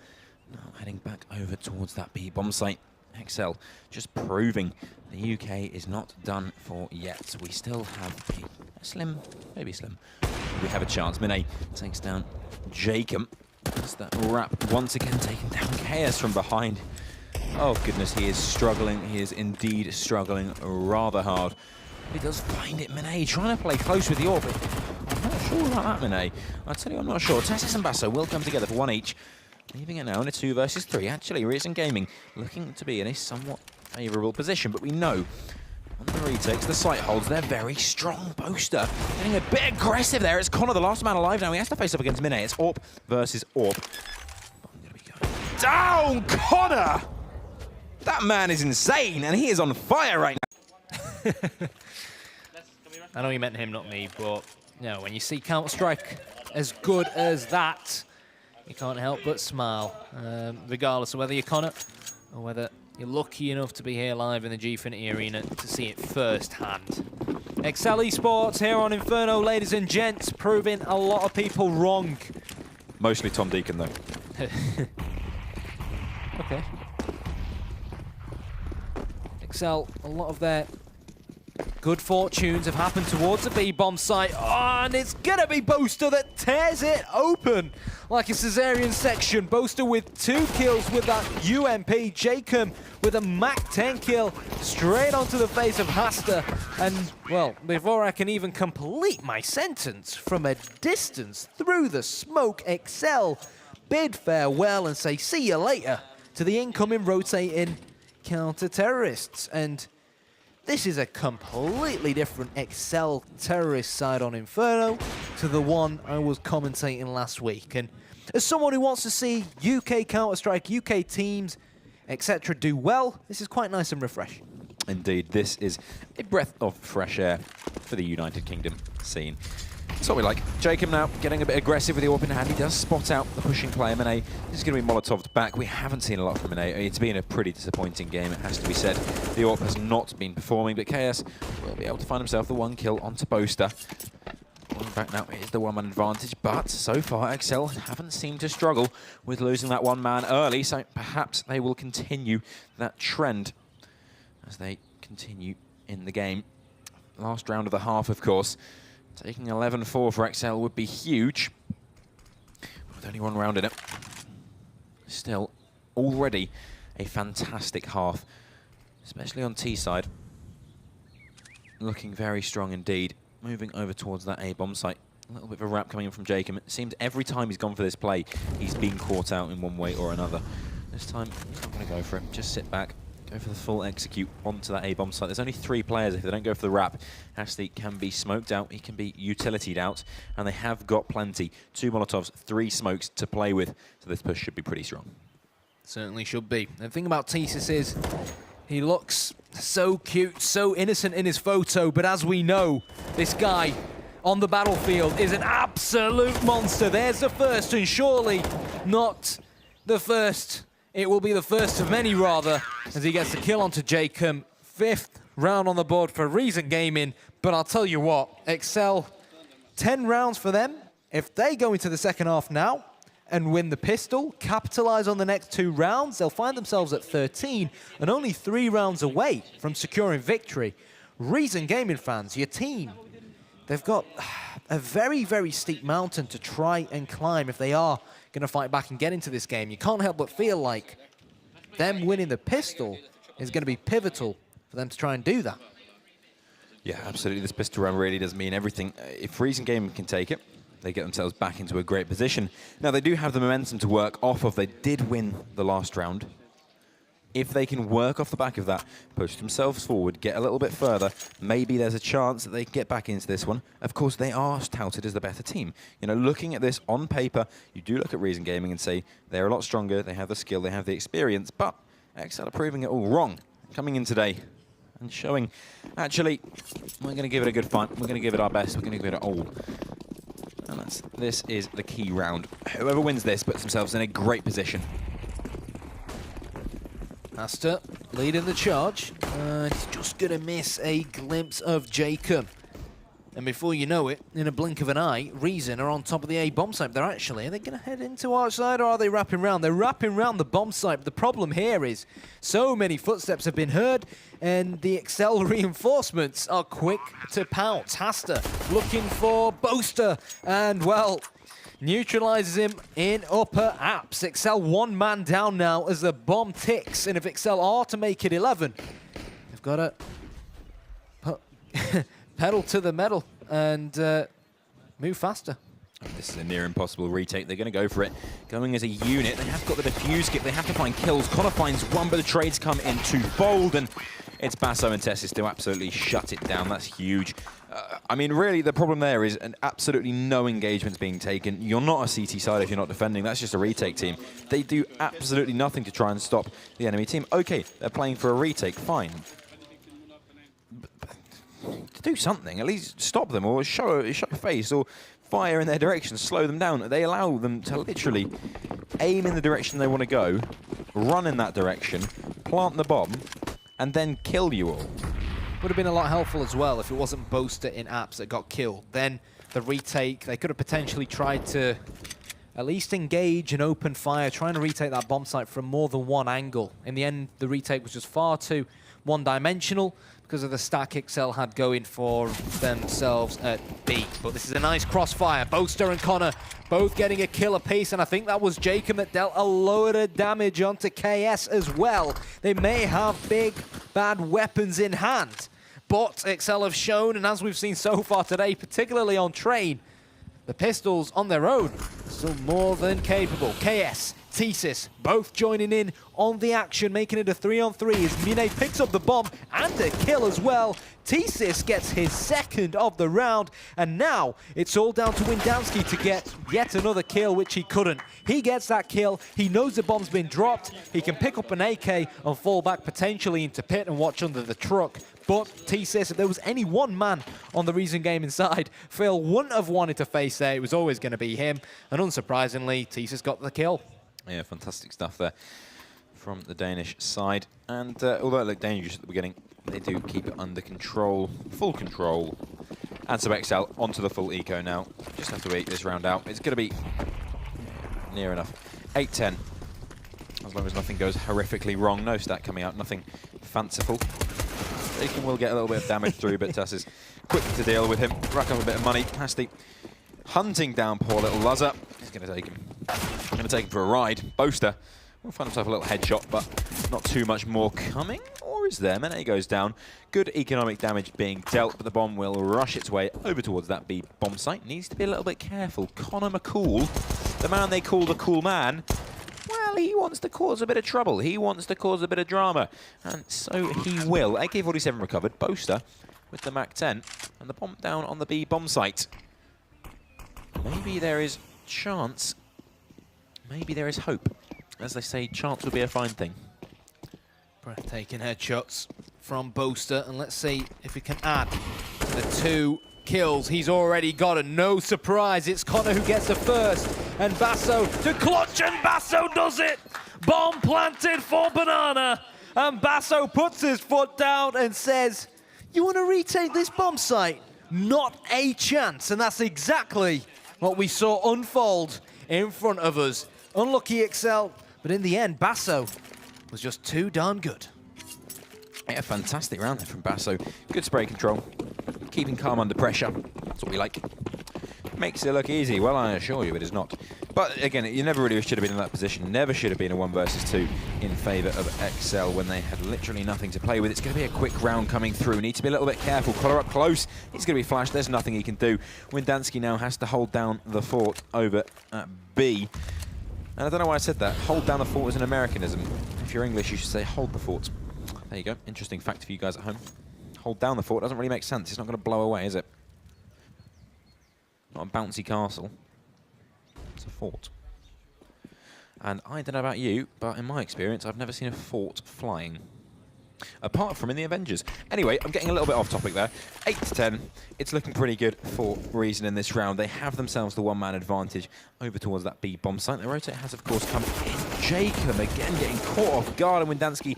Now heading back over towards that B-bomb site. exceL just proving the UK is not done for yet. We still have a slim, maybe slim. We have a chance. Mine takes down Jacob. That's that wrap once again taking down KS from behind. Oh goodness, he is struggling. He is indeed struggling rather hard. He does find it. Mine trying to play close with the orbit. I'm not sure about that, Mine. I tell you, I'm not sure. Tessis and Basso will come together for 1 each. Leaving it now in a 2 versus 3. Actually, Reason Gaming looking to be in a somewhat favourable position, but we know on the retakes, the site holds. They're very strong. Boaster getting a bit aggressive there. It's Connor, the last man alive now. He has to face up against Mine. It's AWP versus AWP. I'm going to be going down, Connor! That man is insane, and he is on fire right now. I know you meant him, not me, but you know, when you see Counter-Strike as good as that, you can't help but smile, regardless of whether you're Connor or whether you're lucky enough to be here live in the Gfinity arena to see it firsthand. exceL Esports here on Inferno, ladies and gents, proving a lot of people wrong. Mostly Tom Deacon, though. Okay. exceL, a lot of their good fortunes have happened towards the B-bomb site. Oh, and it's gonna be Boaster that tears it open like a cesarean section. Boaster with 2 kills with that UMP. Jacob with a Mac 10 kill straight onto the face of Hasta. And, well, before I can even complete my sentence, from a distance through the smoke, exceL bid farewell and say see you later to the incoming rotating counter-terrorists. And this is a completely different exceL terrorist side on Inferno to the one I was commentating last week. And as someone who wants to see UK Counter-Strike, UK teams, etc. do well, this is quite nice and refreshing. Indeed, this is a breath of fresh air for the United Kingdom scene. That's what we like. Jacob now getting a bit aggressive with the AWP in hand. He does spot out the pushing player. Mine is going to be Molotoved back. We haven't seen a lot from Mine. It's been a pretty disappointing game, it has to be said. The AWP has not been performing, but KS will be able to find himself the 1 kill onto Boaster. Going back now, it is the 1-man advantage, but so far exceL haven't seemed to struggle with losing that 1 man early, so perhaps they will continue that trend as they continue in the game. Last round of the half, of course. Taking 11-4 for exceL would be huge. With only one round in it. Still, already a fantastic half, especially on T side. Looking very strong indeed. Moving over towards that A bomb site. A little bit of a wrap coming in from Jacob. It seems every time he's gone for this play, he's been caught out in one way or another. This time, he's not going to go for it. Just sit back, go for the full execute onto that A bomb site. There's only 3 players. If they don't go for the wrap, Ashley can be smoked out. He can be utilitied out. And they have got plenty. 2 Molotovs, 3 smokes to play with. So this push should be pretty strong. Certainly should be. And the thing about thesis is, he looks so cute, so innocent in his photo, but as we know, this guy on the battlefield is an absolute monster. There's the first, and surely not the first. It will be the first of many, rather, as he gets the kill onto Jacob. 5th round on the board for Reason Gaming, but I'll tell you what, exceL, 10 rounds for them. If they go into the second half now and win the pistol, capitalize on the next 2 rounds, they'll find themselves at 13 and only 3 rounds away from securing victory. Reason Gaming fans, your team, they've got a very, very steep mountain to try and climb if they are going to fight back and get into this game. You can't help but feel like them winning the pistol is going to be pivotal for them to try and do that. Yeah, absolutely. This pistol round really does mean everything. If Reason Gaming can take it, they get themselves back into a great position. Now, they do have the momentum to work off of. They did win the last round. If they can work off the back of that, push themselves forward, get a little bit further, maybe there's a chance that they get back into this one. Of course, they are touted as the better team. You know, looking at this on paper, you do look at Reason Gaming and say they're a lot stronger, they have the skill, they have the experience, but exceL are proving it all wrong. Coming in today and showing, actually, we're going to give it a good fight, we're going to give it our best, we're going to give it all. And this is the key round. Whoever wins this puts themselves in a great position. Asta leading the charge. He's just going to miss a glimpse of Jacob. And before you know it, in a blink of an eye, Reason are on top of the A bomb site. Are they going to head into Archside, or are they wrapping round? They're wrapping round the bomb site. But the problem here is so many footsteps have been heard, and the exceL reinforcements are quick to pounce. Asta looking for Boaster, and well, neutralizes him in upper apps. exceL 1 man down now as the bomb ticks, and if exceL are to make it 11, they've got to put pedal to the metal and move faster. This is a near impossible retake. They're going to go for it. Going as a unit. They have got the defuse skip. They have to find kills. Connor finds one, but the trades come in too bold, and it's Basso and Tessis to absolutely shut it down. That's huge. I mean, really, the problem there is absolutely no engagements being taken. You're not a CT side if you're not defending. That's just a retake team. They do absolutely nothing to try and stop the enemy team. Okay, they're playing for a retake. Fine. To do something, at least stop them, or show a face, or fire in their direction, slow them down. They allow them to literally aim in the direction they want to go, run in that direction, plant the bomb, and then kill you all. Would have been a lot helpful as well if it wasn't Boaster in apps that got killed. Then the retake, they could have potentially tried to at least engage and open fire, trying to retake that bomb site from more than one angle. In the end, the retake was just far too one-dimensional because of the stack exceL had going for themselves at B. But this is a nice crossfire. Boaster and Connor both getting a kill apiece, and I think that was Jacob that dealt a load of damage onto KS as well. They may have big, bad weapons in hand, but exceL have shown, and as we've seen so far today, particularly on Train, the pistols on their own still more than capable. KS, thesis, both joining in on the action, making it a 3-on-3 as Mine picks up the bomb and a kill as well. thesis gets his second of the round, and now it's all down to Windansky to get yet another kill, which he couldn't. He gets that kill, he knows the bomb's been dropped, he can pick up an AK and fall back potentially into pit and watch under the truck. But thesis, if there was any one man on the Reason Gaming side Phil wouldn't have wanted to face there, it was always going to be him, and unsurprisingly, thesis got the kill. Yeah, fantastic stuff there from the Danish side. And although it looked dangerous at the beginning, they do keep it under control, full control. And so exceL onto the full eco now. Just have to wait this round out. It's going to be near enough. 8-10. As long as nothing goes horrifically wrong. No stat coming out, nothing fanciful. Taken will get a little bit of damage through, but Tuss is quick to deal with him. Rack up a bit of money. Hasty hunting down poor little Luzza. He's going to take him. Going to take him for a ride. Boaster will find himself a little headshot, but not too much more coming. Or is there? Mene goes down. Good economic damage being dealt, but the bomb will rush its way over towards that B bomb site. Needs to be a little bit careful. Connor McCool, the man they call the cool man, well, he wants to cause a bit of trouble. He wants to cause a bit of drama. And so he will. AK-47 recovered. Boaster with the MAC-10. And the bomb down on the B bomb site. Maybe there is chance. Maybe there is hope. As they say, chance would be a fine thing. Breathtaking headshots from Boaster. And let's see if we can add to the 2 kills he's already got. And no surprise, it's Connor who gets the first. And Basso to clutch, and Basso does it! Bomb planted for Banana. And Basso puts his foot down and says, you want to retake this bomb site? Not a chance. And that's exactly what we saw unfold in front of us. Unlucky exceL, but in the end, Basso was just too darn good. Yeah, fantastic round there from Basso. Good spray control, keeping calm under pressure. That's what we like. Makes it look easy. Well, I assure you it is not. But again, you never really should have been in that position. Never should have been a 1 versus 2 in favour of exceL when they had literally nothing to play with. It's going to be a quick round coming through. Need to be a little bit careful. Collar up close. He's going to be flashed. There's nothing he can do. Windansky now has to hold down the fort over at B. And I don't know why I said that. Hold down the fort is an Americanism. If you're English, you should say hold the fort. There you go. Interesting fact for you guys at home. Hold down the fort doesn't really make sense. It's not going to blow away, is it? Not a bouncy castle. It's a fort. And I don't know about you, but in my experience, I've never seen a fort flying. Apart from in the Avengers. Anyway, I'm getting a little bit off topic there. 8-10. It's looking pretty good for Reason in this round. They have themselves the 1-man advantage over towards that B bomb site. The rotate has, of course, come in. Jacob again getting caught off guard, and Windansky,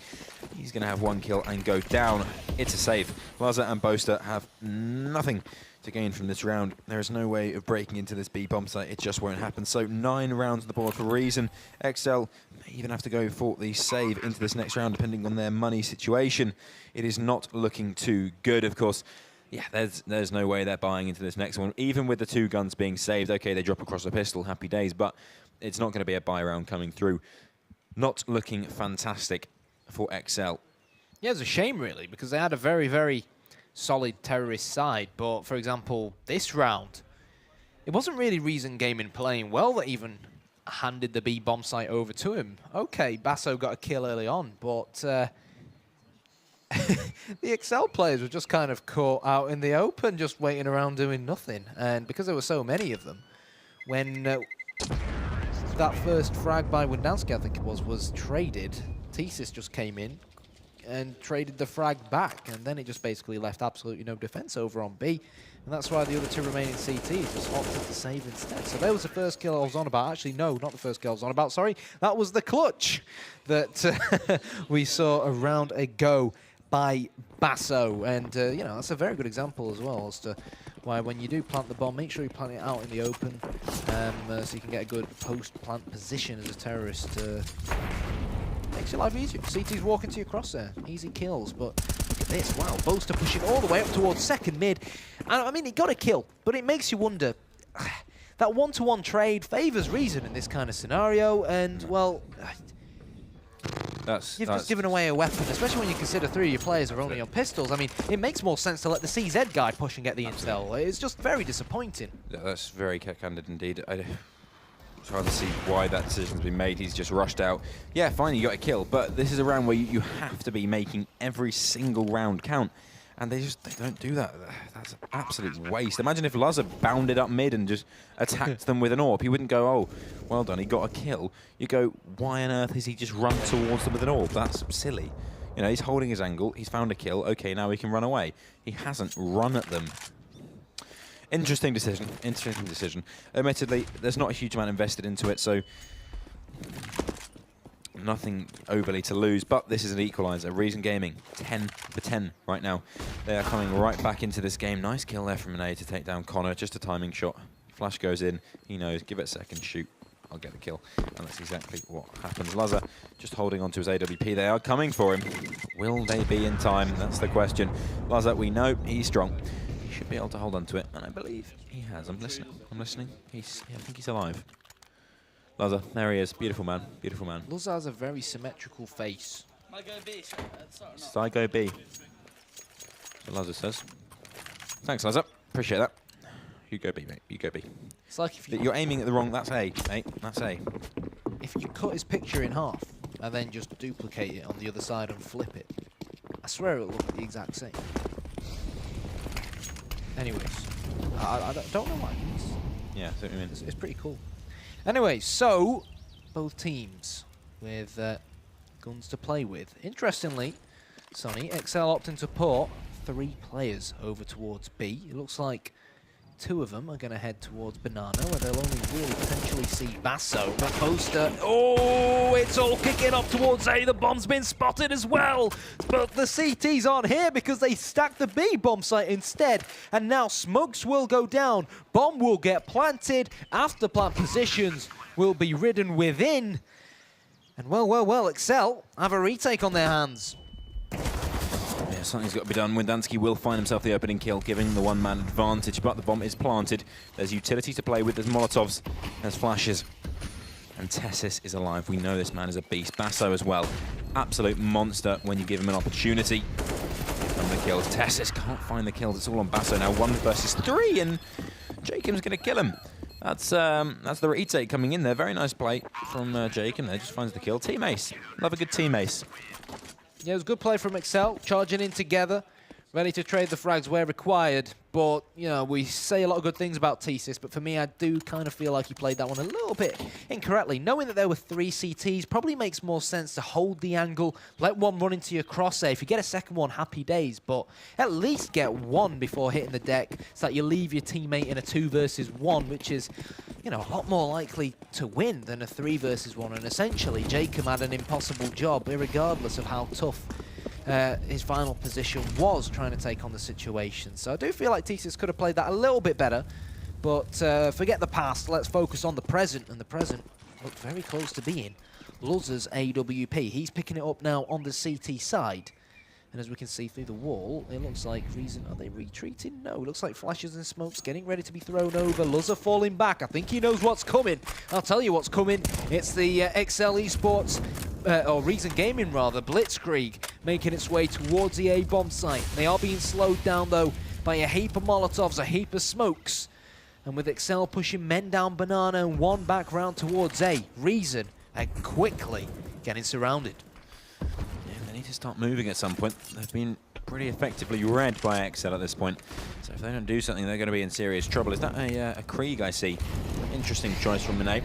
he's going to have 1 kill and go down. It's a save. Laza and Boaster have nothing to gain from this round. There is no way of breaking into this B bomb site. It just won't happen. So 9 rounds on the board for Reason. exceL may even have to go for the save into this next round, depending on their money situation. It is not looking too good, of course. Yeah, there's no way they're buying into this next one. Even with the 2 guns being saved, okay, they drop across a pistol, happy days, but it's not going to be a buy round coming through. Not looking fantastic for exceL. Yeah, it's a shame, really, because they had a very, very solid terrorist side. But, for example, this round, it wasn't really Reason Gaming playing well that even handed the B bomb site over to him. Okay, Basso got a kill early on, but the exceL players were just kind of caught out in the open, just waiting around doing nothing. And because there were so many of them, when that first frag by Windansky, I think it was traded, TSYS just came in and traded the frag back, and then it just basically left absolutely no defense over on B, and that's why the other 2 remaining CTs just opted to save instead. So there was the first kill I was on about. Actually, no, not the first kill I was on about, sorry. That was the clutch that we saw a round ago by Basso, and you know, that's a very good example as well as to why when you do plant the bomb, make sure you plant it out in the open, so you can get a good post-plant position as a terrorist. Makes your life easier. CT's walking to your crosshair. Easy kills, but look at this. Wow, Boaster pushing all the way up towards second mid. And I mean, he got a kill, but it makes you wonder. That 1-to-1 trade favours Reason in this kind of scenario, and, well, you've just given away a weapon, especially when you consider 3 of your players are only on pistols. I mean, it makes more sense to let the CZ guy push and get the intel. It's just very disappointing. Yeah, that's very candid indeed. It's hard to see why that decision's been made. He's just rushed out. Yeah, fine, you got a kill, but this is a round where you have to be making every single round count, and they don't do that. That's an absolute waste. Imagine if Luzza bounded up mid and just attacked them with an AWP. He wouldn't go, oh, well done, he got a kill. You go, why on earth has he just run towards them with an AWP? That's silly. You know, he's holding his angle, he's found a kill, okay, now he can run away. He hasn't run at them. Interesting decision. Interesting decision. Admittedly, there's not a huge amount invested into it, so nothing overly to lose. But this is an equaliser. Reason Gaming, 10-10 right now. They are coming right back into this game. Nice kill there from Mene to take down Connor. Just a timing shot. Flash goes in. He knows. Give it a second. Shoot. I'll get the kill. And that's exactly what happens. Laza just holding on to his AWP. They are coming for him. Will they be in time? That's the question. Laza, we know he's strong. He should be able to hold on to it, and I believe he has. I'm listening. I'm listening. I think he's alive. Laza, there he is. Beautiful man. Beautiful man. Laza has a very symmetrical face. Psycho B. So Laza says. Thanks, Laza. Appreciate that. You go B, mate. You go B. It's like if You're aiming at the wrong... That's A, mate. That's A. if you cut his picture in half and then just duplicate it on the other side and flip it, I swear it'll look the exact same. Anyways, I don't know what it means. Yeah, that's what you mean. It's pretty cool. Anyway, so both teams with guns to play with. Interestingly, Sonny, exceL opting to port 3 players over towards B. It looks like 2 of them are going to head towards Banana, where they'll only really potentially see Basso. The poster, oh, it's all kicking off towards A. The bomb's been spotted as well. But the CTs aren't here because they stacked the B bomb site instead. And now smokes will go down. Bomb will get planted. After plant positions will be ridden within. And well, exceL have a retake on their hands. Yeah, something's got to be done. Windansky will find himself the opening kill, giving the one-man advantage, but the bomb is planted. There's utility to play with, there's Molotovs, there's flashes. And Tessis is alive. We know this man is a beast. Basso as well. Absolute monster when you give him an opportunity. And the kills. Tessis can't find the kills. It's all on Basso now. 1 versus 3, and Jacob's going to kill him. That's the retake coming in there. Very nice play from Jacob there. Just finds the kill. Team ace. Love a good team ace. Yeah, it was a good play from exceL, charging in together, ready to trade the frags where required. But, you know, we say a lot of good things about thesis, but for me, I do kind of feel like he played that one a little bit incorrectly. Knowing that there were 3 CTs probably makes more sense to hold the angle, let one run into your crosshair. If you get a second one, happy days, but at least get 1 before hitting the deck so that you leave your teammate in a 2 versus 1, which is, you know, a lot more likely to win than a 3 versus 1. And essentially, Jacob had an impossible job, irregardless of how tough his final position was trying to take on the situation. So I do feel like thesis could have played that a little bit better, but forget the past, let's focus on the present, and the present looked very close to being Laza's AWP. He's picking it up now on the CT side, and as we can see through the wall, it looks like Reason, are they retreating? No, it looks like flashes and smokes getting ready to be thrown over. Laza falling back, I think he knows what's coming. I'll tell you what's coming. It's the exceL Esports or Reason Gaming rather, Blitzkrieg, making its way towards the A bomb site. They are being slowed down though by a heap of Molotovs, a heap of smokes. And with exceL pushing men down Banana and 1 back round towards A, Reason are quickly getting surrounded. Yeah, they need to start moving at some point. They've been pretty effectively read by exceL at this point. So if they don't do something, they're going to be in serious trouble. Is that a Krieg I see? Interesting choice from Monet.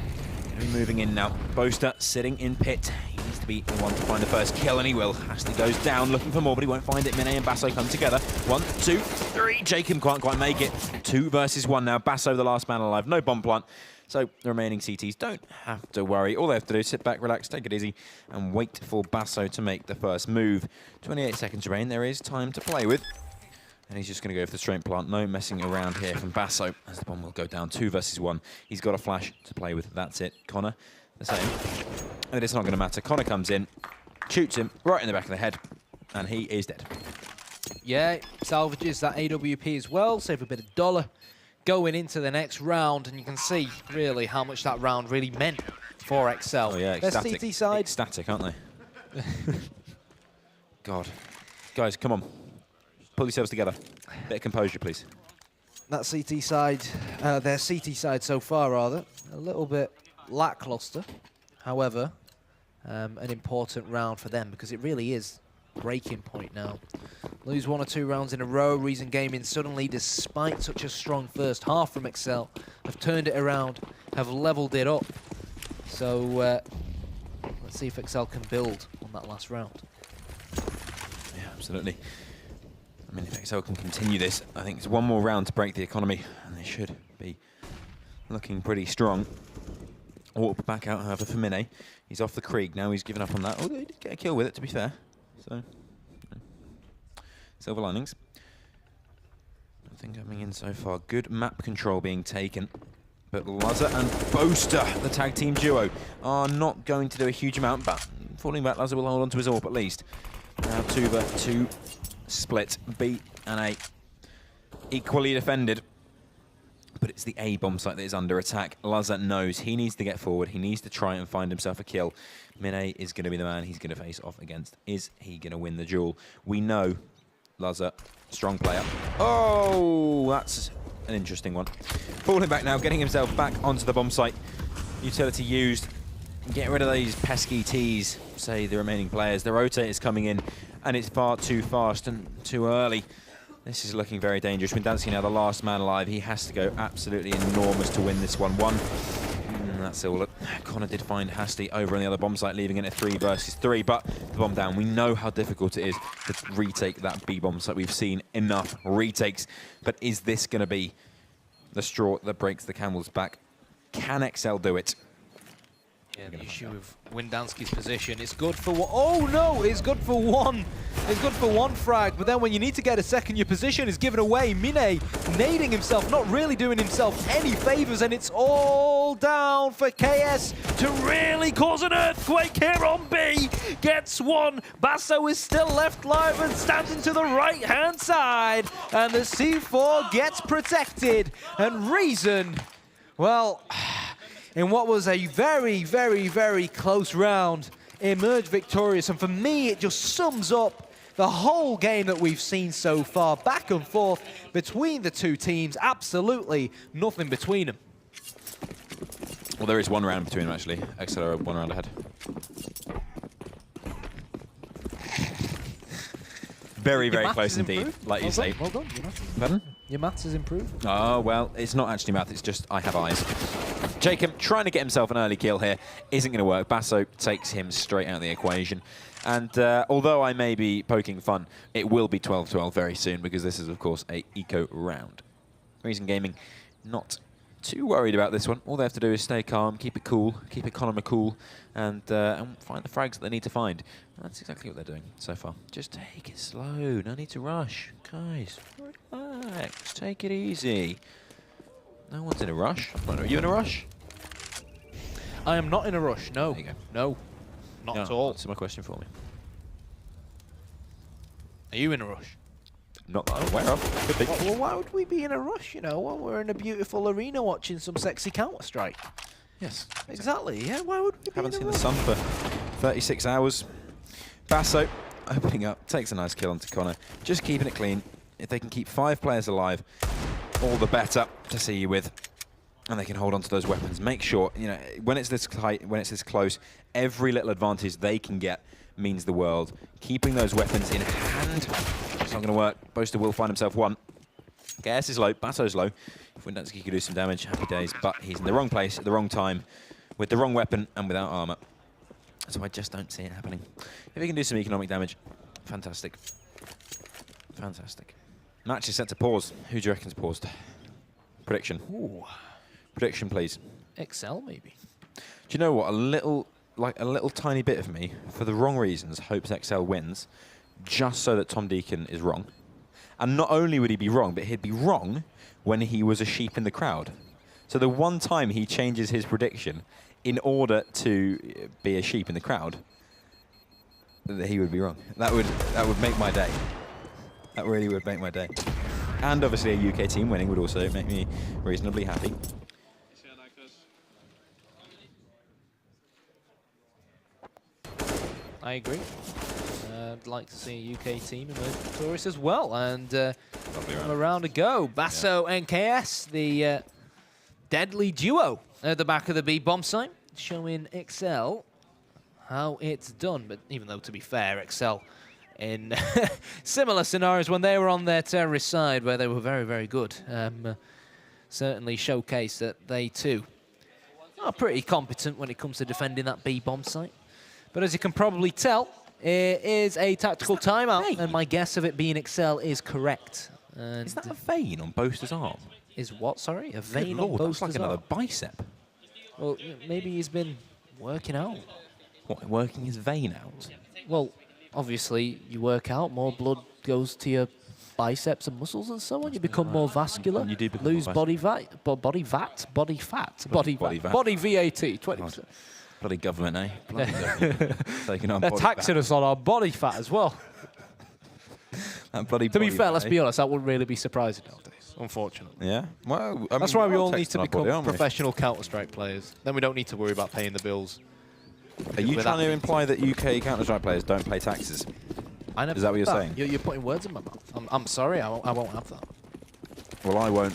Moving in now. Boaster sitting in pit. He needs to be the one to find the first kill, and he will. Ashley goes down, looking for more, but he won't find it. Mine and Basso come together. 1, 2, 3. Jacob can't quite make it. 2 versus 1 now. Basso, the last man alive. No bomb plant. So the remaining CTs don't have to worry. All they have to do is sit back, relax, take it easy, and wait for Basso to make the first move. 28 seconds remain. There is time to play with. And he's just going to go for the straight plant. No messing around here from Basso, as the bomb will go down. 2 versus 1. He's got a flash to play with. That's it. Connor, the same. And it's not going to matter. Connor comes in, shoots him right in the back of the head, and he is dead. Yeah, salvages that AWP as well. Save a bit of dollar going into the next round. And you can see, really, how much that round really meant for exceL. Oh, yeah, ecstatic. Their CT side. Ecstatic, aren't they? God. Guys, come on. Pull yourselves together. Bit of composure, please. That CT side, their CT side so far, rather, a little bit lackluster. However, an important round for them because it really is breaking point now. Lose 1 or 2 rounds in a row. Reason Gaming suddenly, despite such a strong first half from exceL, have turned it around, have leveled it up. So let's see if exceL can build on that last round. Yeah, absolutely. I mean, if exceL can continue this, I think it's 1 more round to break the economy, and they should be looking pretty strong. Warp back out, however, for Mine. He's off the Krieg now. He's given up on that. Although he did get a kill with it, to be fair. So, silver linings. Nothing coming in so far. Good map control being taken But Lazza and Boaster, the tag team duo, are not going to do a huge amount, but falling back, Lazza will hold on to his AWP at least. Now Tuba, 2 split, B and A. Equally defended, but it's the A bomb site that is under attack. Lazza knows he needs to get forward, he needs to try and find himself a kill. Mine is going to be the man he's going to face off against. Is he going to win the duel? We know Lazza, strong player. Oh, that's an interesting one. Falling back now, getting himself back onto the bomb site. Utility used. Get rid of these pesky Ts, say the remaining players. The rotate is coming in, and it's far too fast and too early. This is looking very dangerous. Windansky now the last man alive. He has to go absolutely enormous to win this 1-1. That's all. Connor did find Hasty over on the other bomb site, leaving it at 3 versus 3, but the bomb down. We know how difficult it is to retake that B bomb site. We've seen enough retakes, but is this going to be the straw that breaks the camel's back? Can exceL do it? Yeah, the issue with Windansky's position, it's good for one. Oh no, it's good for one. It's good for one frag, but then when you need to get a second, your position is given away. Mine nading himself, not really doing himself any favors, and it's all down for KS to really cause an earthquake here on B. Gets one. Basso is still left live and standing to the right-hand side, and the C4 gets protected. And Reason, well, in what was a very, very, very close round, emerged victorious. And for me, it just sums up the whole game that we've seen so far. Back and forth between the two teams. Absolutely nothing between them. Well, there is one round between them, actually. exceL are 1 round ahead. Very, very close indeed, like you say. Well done. Your maths Pardon? Your maths has improved. Oh, well, it's not actually math, it's just I have eyes. Jacob trying to get himself an early kill here isn't going to work. Basso takes him straight out of the equation. And although I may be poking fun, it will be 12-12 very soon because this is, of course, a eco round. Reason Gaming not too worried about this one. All they have to do is stay calm, keep it cool, keep economy cool, and find the frags that they need to find. And that's exactly what they're doing so far. Just take it slow. No need to rush. Guys, relax. Take it easy. No one's in a rush. Are you in a rush? I am not in a rush, no. There you go. No, not at all. Answer my question for me. Are you in a rush? Not that I'm aware of. Could be. Well, why would we be in a rush, you know, when we're in a beautiful arena watching some sexy Counter-Strike? Yes. Exactly, yeah, why would we be Haven't in seen a the rush? sun for 36 hours. Basso opening up, takes a nice kill onto Connor. Just keeping it clean. If they can keep 5 players alive, all the better to see you with. And they can hold on to those weapons. Make sure, you know, when it's this tight, when it's this close, every little advantage they can get means the world. Keeping those weapons in hand, it's not going to work. Boaster will find himself one. KS is low, Basso's low. If Windansky could do some damage, happy days. But he's in the wrong place at the wrong time, with the wrong weapon and without armor. So I just don't see it happening. If he can do some economic damage, fantastic. Fantastic. Match is set to pause. Who do you reckon's paused? Prediction. Ooh. Prediction, please. exceL, maybe. Do you know what? A little tiny bit of me, for the wrong reasons, hopes exceL wins, just so that Tom Deacon is wrong. And not only would he be wrong, but he'd be wrong when he was a sheep in the crowd. So the one time he changes his prediction in order to be a sheep in the crowd, he would be wrong. That would make my day. That really would make my day. And obviously a UK team winning would also make me reasonably happy. I agree. I'd like to see a UK team emerge victorious as well. And a round to go. Basso and KS, the deadly duo at the back of the B bomb site, showing exceL how it's done. But even though, to be fair, exceL in similar scenarios when they were on their terrorist side, where they were very, very good, certainly showcased that they too are pretty competent when it comes to defending that B bomb site. But as you can probably tell, it is a tactical timeout, and my guess of it being exceL is correct. And is that a vein on Boaster's arm? Is what, sorry? A vein Good on Lord, Boaster's that's like another arm? bicep. Well, maybe he's been working out. What, working his vein out? Well, obviously, you work out, more blood goes to your biceps and muscles and so on. You become more vascular. You do become lose more body VAT, body fat, body VAT. VAT, 20%. Bloody government, eh? Bloody government. Taking on They're body taxing fat. us on our body fat as well. That bloody To be body fair, fat, let's eh? be honest, that wouldn't really be surprising nowadays, unfortunately. Yeah. Well, I That's mean, why we we're all need taxing to our body, become aren't we? professional Counter-Strike players. Then we don't need to worry about paying the bills. Are you with trying that. to imply that UK Counter-Strike players don't pay taxes? I never Is that what said you're saying? You're putting words in my mouth. I'm sorry, I won't have that. Well, I won't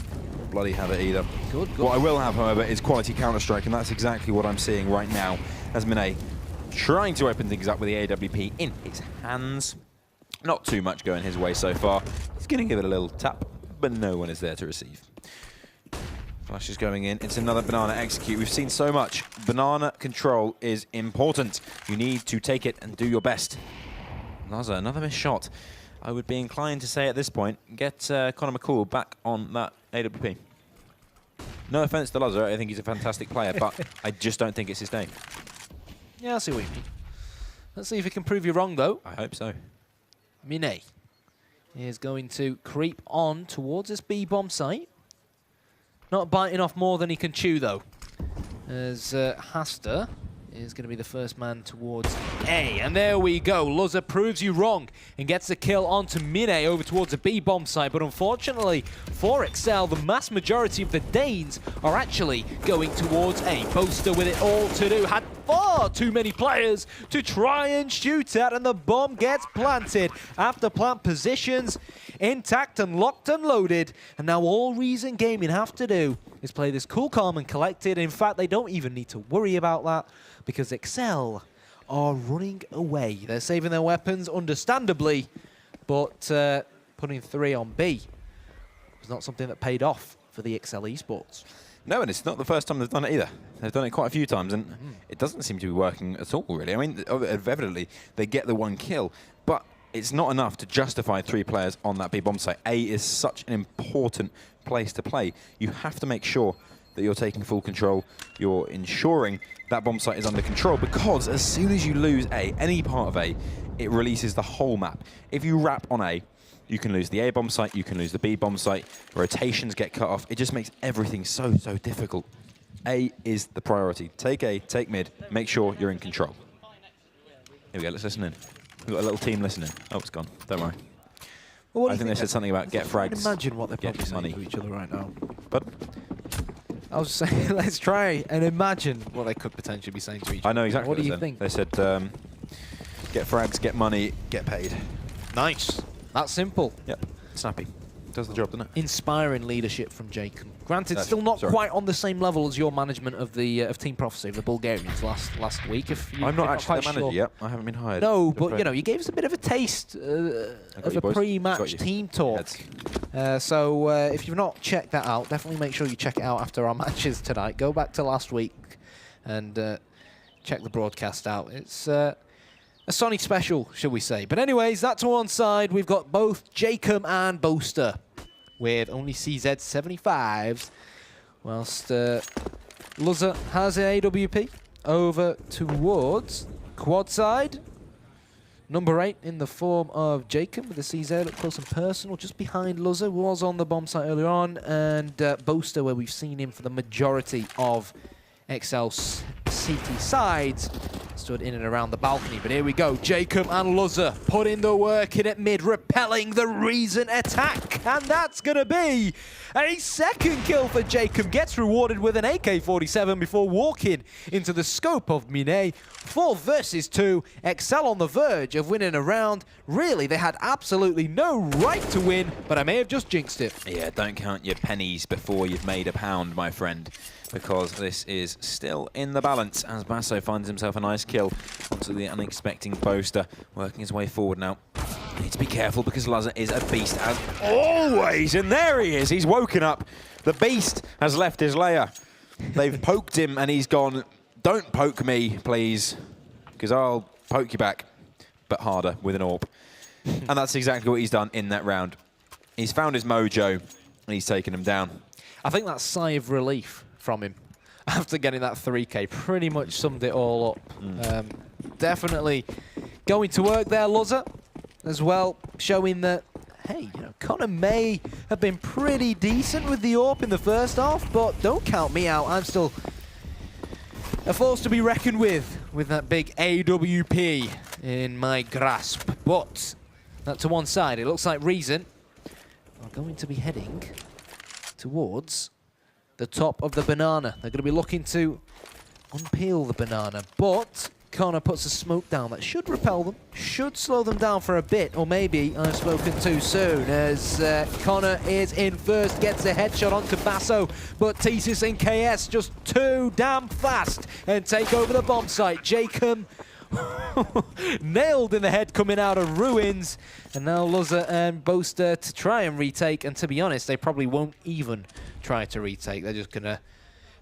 bloody have it either. Good. What I will have, however, is quality Counter-Strike, and that's exactly what I'm seeing right now as Mine trying to open things up with the AWP in his hands. Not too much going his way so far. He's going to give it a little tap, but no one is there to receive. Flash is going in. It's another banana execute. We've seen so much. Banana control is important. You need to take it and do your best. Laza, another missed shot. I would be inclined to say at this point, get Connor McCall back on that AWP. No offense to Laza, I think he's a fantastic player, but I just don't think it's his day. Yeah, I see what you mean. Let's see if he can prove you wrong, though. I hope so. Mine is going to creep on towards this B-bomb site. Not biting off more than he can chew, though. As Hasta is going to be the first man towards A. And there we go. Luzza proves you wrong and gets the kill onto Mine over towards the B-bomb site. But unfortunately for exceL, the mass majority of the Danes are actually going towards A. Boaster with it all to do. Had far too many players to try and shoot at, and the bomb gets planted. After plant positions intact and locked and loaded, and now all Reason Gaming have to do is play this cool, calm and collected. In fact, they don't even need to worry about that because exceL are running away. They're saving their weapons, understandably, but putting 3 on B was not something that paid off for the exceL esports. No, and it's not the first time they've done it either. They've done it quite a few times, and it doesn't seem to be working at all, really. I mean, evidently, they get the 1 kill, but it's not enough to justify 3 players on that B-bomb site. A is such an important place to play. You have to make sure that you're taking full control. You're ensuring that bomb site is under control, because as soon as you lose A, any part of A, it releases the whole map. If you wrap on A, you can lose the A bomb site, you can lose the B bomb site, rotations get cut off. It just makes everything so difficult. A is the priority. Take A, take mid, make sure you're in control. Here we go, let's listen in. We've got a little team listening. Oh, it's gone. Don't worry. Well, I think they said something about get frags. Imagine what they're get probably saying money. to each other right now. But I was saying, let's try and imagine what they could potentially be saying to each other. I know exactly what do you they said. think? They said, get frags, get money, get paid. Nice. That's simple. Yep, snappy. Does the job, doesn't it? Inspiring leadership from Jacob. Granted, That's- still not sorry. quite on the same level as your management of the of Team Prophecy, of the Bulgarians last week. If you, I'm not if actually quite the manager sure. yet. I haven't been hired. No, Good but play. you know, you gave us a bit of a taste got of you, a boys. Got pre-match you. team talk. So if you've not checked that out, definitely make sure you check it out after our matches tonight. Go back to last week and check the broadcast out. It's a Sonic special, shall we say. But anyways, that's to one side. We've got both Jacob and Boaster with only CZ 75s, whilst Luzza has an AWP over towards quad side. Number 8 in the form of Jacob with the CZ up close and personal, just behind Luzza, who was on the bomb site earlier on, and Boaster, where we've seen him for the majority of exceL CT sides, stood in and around the balcony. But here we go, Jacob and Luzza put in the work in at mid, repelling the Reason attack, and that's gonna be a second kill for Jacob. Gets rewarded with an AK-47 before walking into the scope of Mine. 4 versus 2, exceL on the verge of winning a round. Really, they had absolutely no right to win, but I may have just jinxed it. Yeah, don't count your pennies before you've made a pound, my friend, because this is still in the balance as Basso finds himself a nice kill onto the unexpected Boaster, working his way forward now. Need to be careful because Luzza is a beast as always, and there he is. He's woken up. The beast has left his lair. They've poked him and he's gone, don't poke me, please, because I'll poke you back, but harder with an AWP. And that's exactly what he's done in that round. He's found his mojo and he's taken him down. I think that sigh of relief from him after getting that 3K pretty much summed it all up. Definitely going to work there, Luzza, as well, showing that, hey, you know, Connor may have been pretty decent with the AWP in the first half, but don't count me out. I'm still a force to be reckoned with that big AWP in my grasp. But that to one side, it looks like Reason are going to be heading towards the top of the banana. They're going to be looking to unpeel the banana, but Connor puts a smoke down that should repel them, should slow them down for a bit, or maybe I've spoken too soon, as Connor is in first, gets a headshot onto Basso, but thesis and KS just too damn fast and take over the bomb site. Jacob nailed in the head coming out of Ruins, and now Luzza and Boaster to try and retake, and to be honest, they probably won't even try to retake. They're just gonna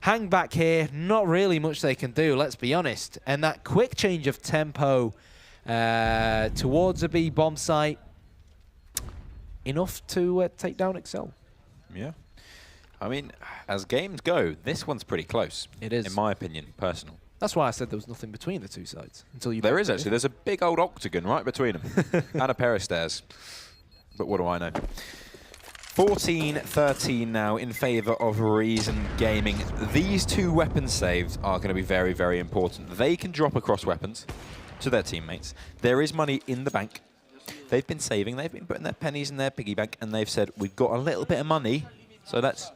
hang back here, not really much they can do, let's be honest. And that quick change of tempo towards a B bomb site, enough to take down exceL. Yeah. I mean, as games go, this one's pretty close. It is. In my opinion, personal. That's why I said there was nothing between the two sides. Until you. There is actually. There's a big old octagon right between them. And a pair of stairs. But what do I know? 14-13 now in favour of Reason Gaming. These two weapon saves are going to be very, very important. They can drop across weapons to their teammates. There is money in the bank. They've been saving. They've been putting their pennies in their piggy bank, and they've said, we've got a little bit of money, so let's...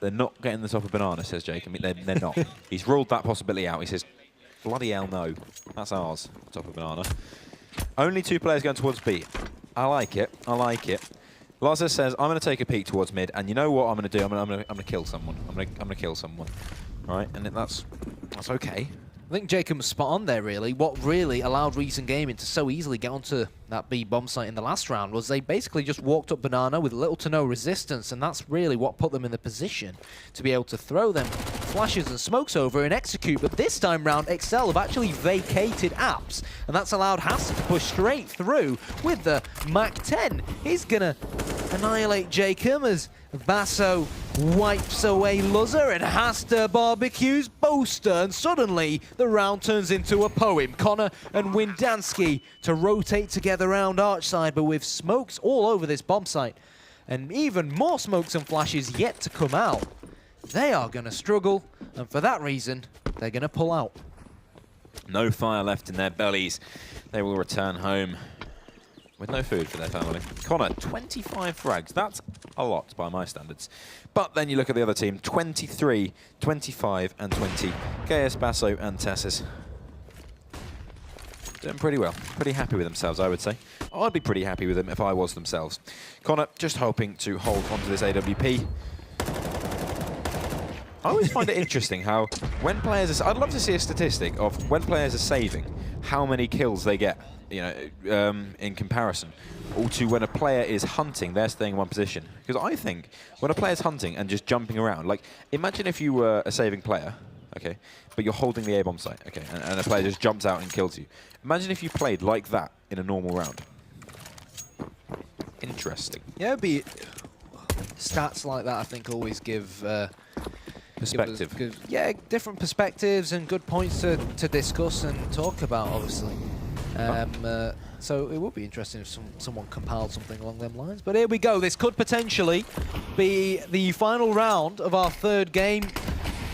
They're not getting the top of banana, says Jake. I mean, they're not. He's ruled that possibility out. He says, bloody hell no. That's ours, top of banana. Only 2 players going towards B. I like it. I like it. Lazar says, I'm going to take a peek towards mid, and you know what I'm going to do? I'm going to kill someone. I'm going to kill someone. Right? And that's okay. I think Jacob was spot on there, really. What really allowed Reason Gaming to so easily get onto that B bomb site in the last round was they basically just walked up banana with little to no resistance, and that's really what put them in the position to be able to throw them flashes and smokes over and execute. But this time round, exceL have actually vacated apps, and that's allowed Hasta to push straight through with the Mac-10. He's going to annihilate Jacob as Basso wipes away Luzza, and Hasta barbecues Boaster, and suddenly the round turns into a poem. Connor and Windansky to rotate together around Archside, but with smokes all over this bomb site, and even more smokes and flashes yet to come out. They are going to struggle, and for that reason, they're going to pull out. No fire left in their bellies. They will return home with no food for their family. Connor, 25 frags. That's a lot by my standards. But then you look at the other team, 23, 25, and 20. KS, Basso, and Tessis. Doing pretty well. Pretty happy with themselves, I would say. I'd be pretty happy with them if I was themselves. Connor, just hoping to hold onto this AWP. I always find it interesting how when players are... I'd love to see a statistic of when players are saving, how many kills they get, you know, in comparison, or to when a player is hunting, they're staying in one position. Because I think when a player's hunting and just jumping around, like, imagine if you were a saving player, okay, but you're holding the A-bomb site, okay, and a player just jumps out and kills you. Imagine if you played like that in a normal round. Interesting. Yeah, it'd be... Stats like that, I think, always give... Perspective. Yeah, different perspectives and good points to discuss and talk about, obviously. So it would be interesting if someone compiled something along them lines. But here we go. This could potentially be the final round of our 3rd game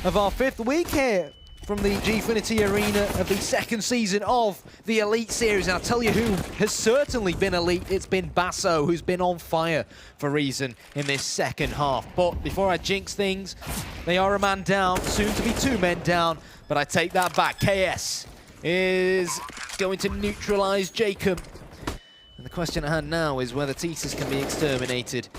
of our 5th week here from the Gfinity Arena of the 2nd season of the Elite Series. And I'll tell you who has certainly been elite. It's been Basso, who's been on fire for Reason in this 2nd half. But before I jinx things, they are a man down, soon to be 2 men down. But I take that back. KS is going to neutralize Jacob. And the question at hand now is whether Thesis can be exterminated,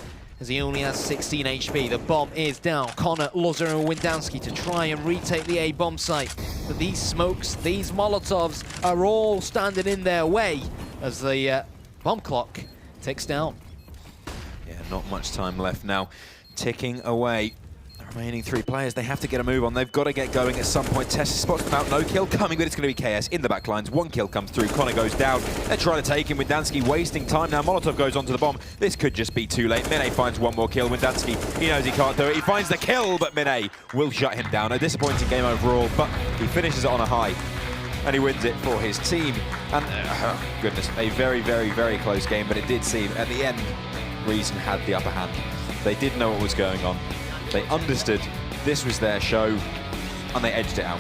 as he only has 16 HP. The bomb is down. Connor, Luzza, and Windansky to try and retake the A-bomb site. But these smokes, these Molotovs are all standing in their way as the bomb clock ticks down. Yeah, not much time left now. Ticking away. The remaining 3 players, they have to get a move on. They've got to get going at some point. Tessis spots them out. No kill coming, but it's going to be KS in the back lines. 1 kill comes through. Connor goes down. They're trying to take him. Windansky wasting time now. Molotov goes onto the bomb. This could just be too late. Mine finds 1 more kill. Windansky, he knows he can't do it. He finds the kill, but Mine will shut him down. A disappointing game overall, but he finishes it on a high. and he wins it for his team. And goodness, a very, very, very close game, but it did seem at the end Reason had the upper hand. They did know what was going on. They understood this was their show, and they edged it out.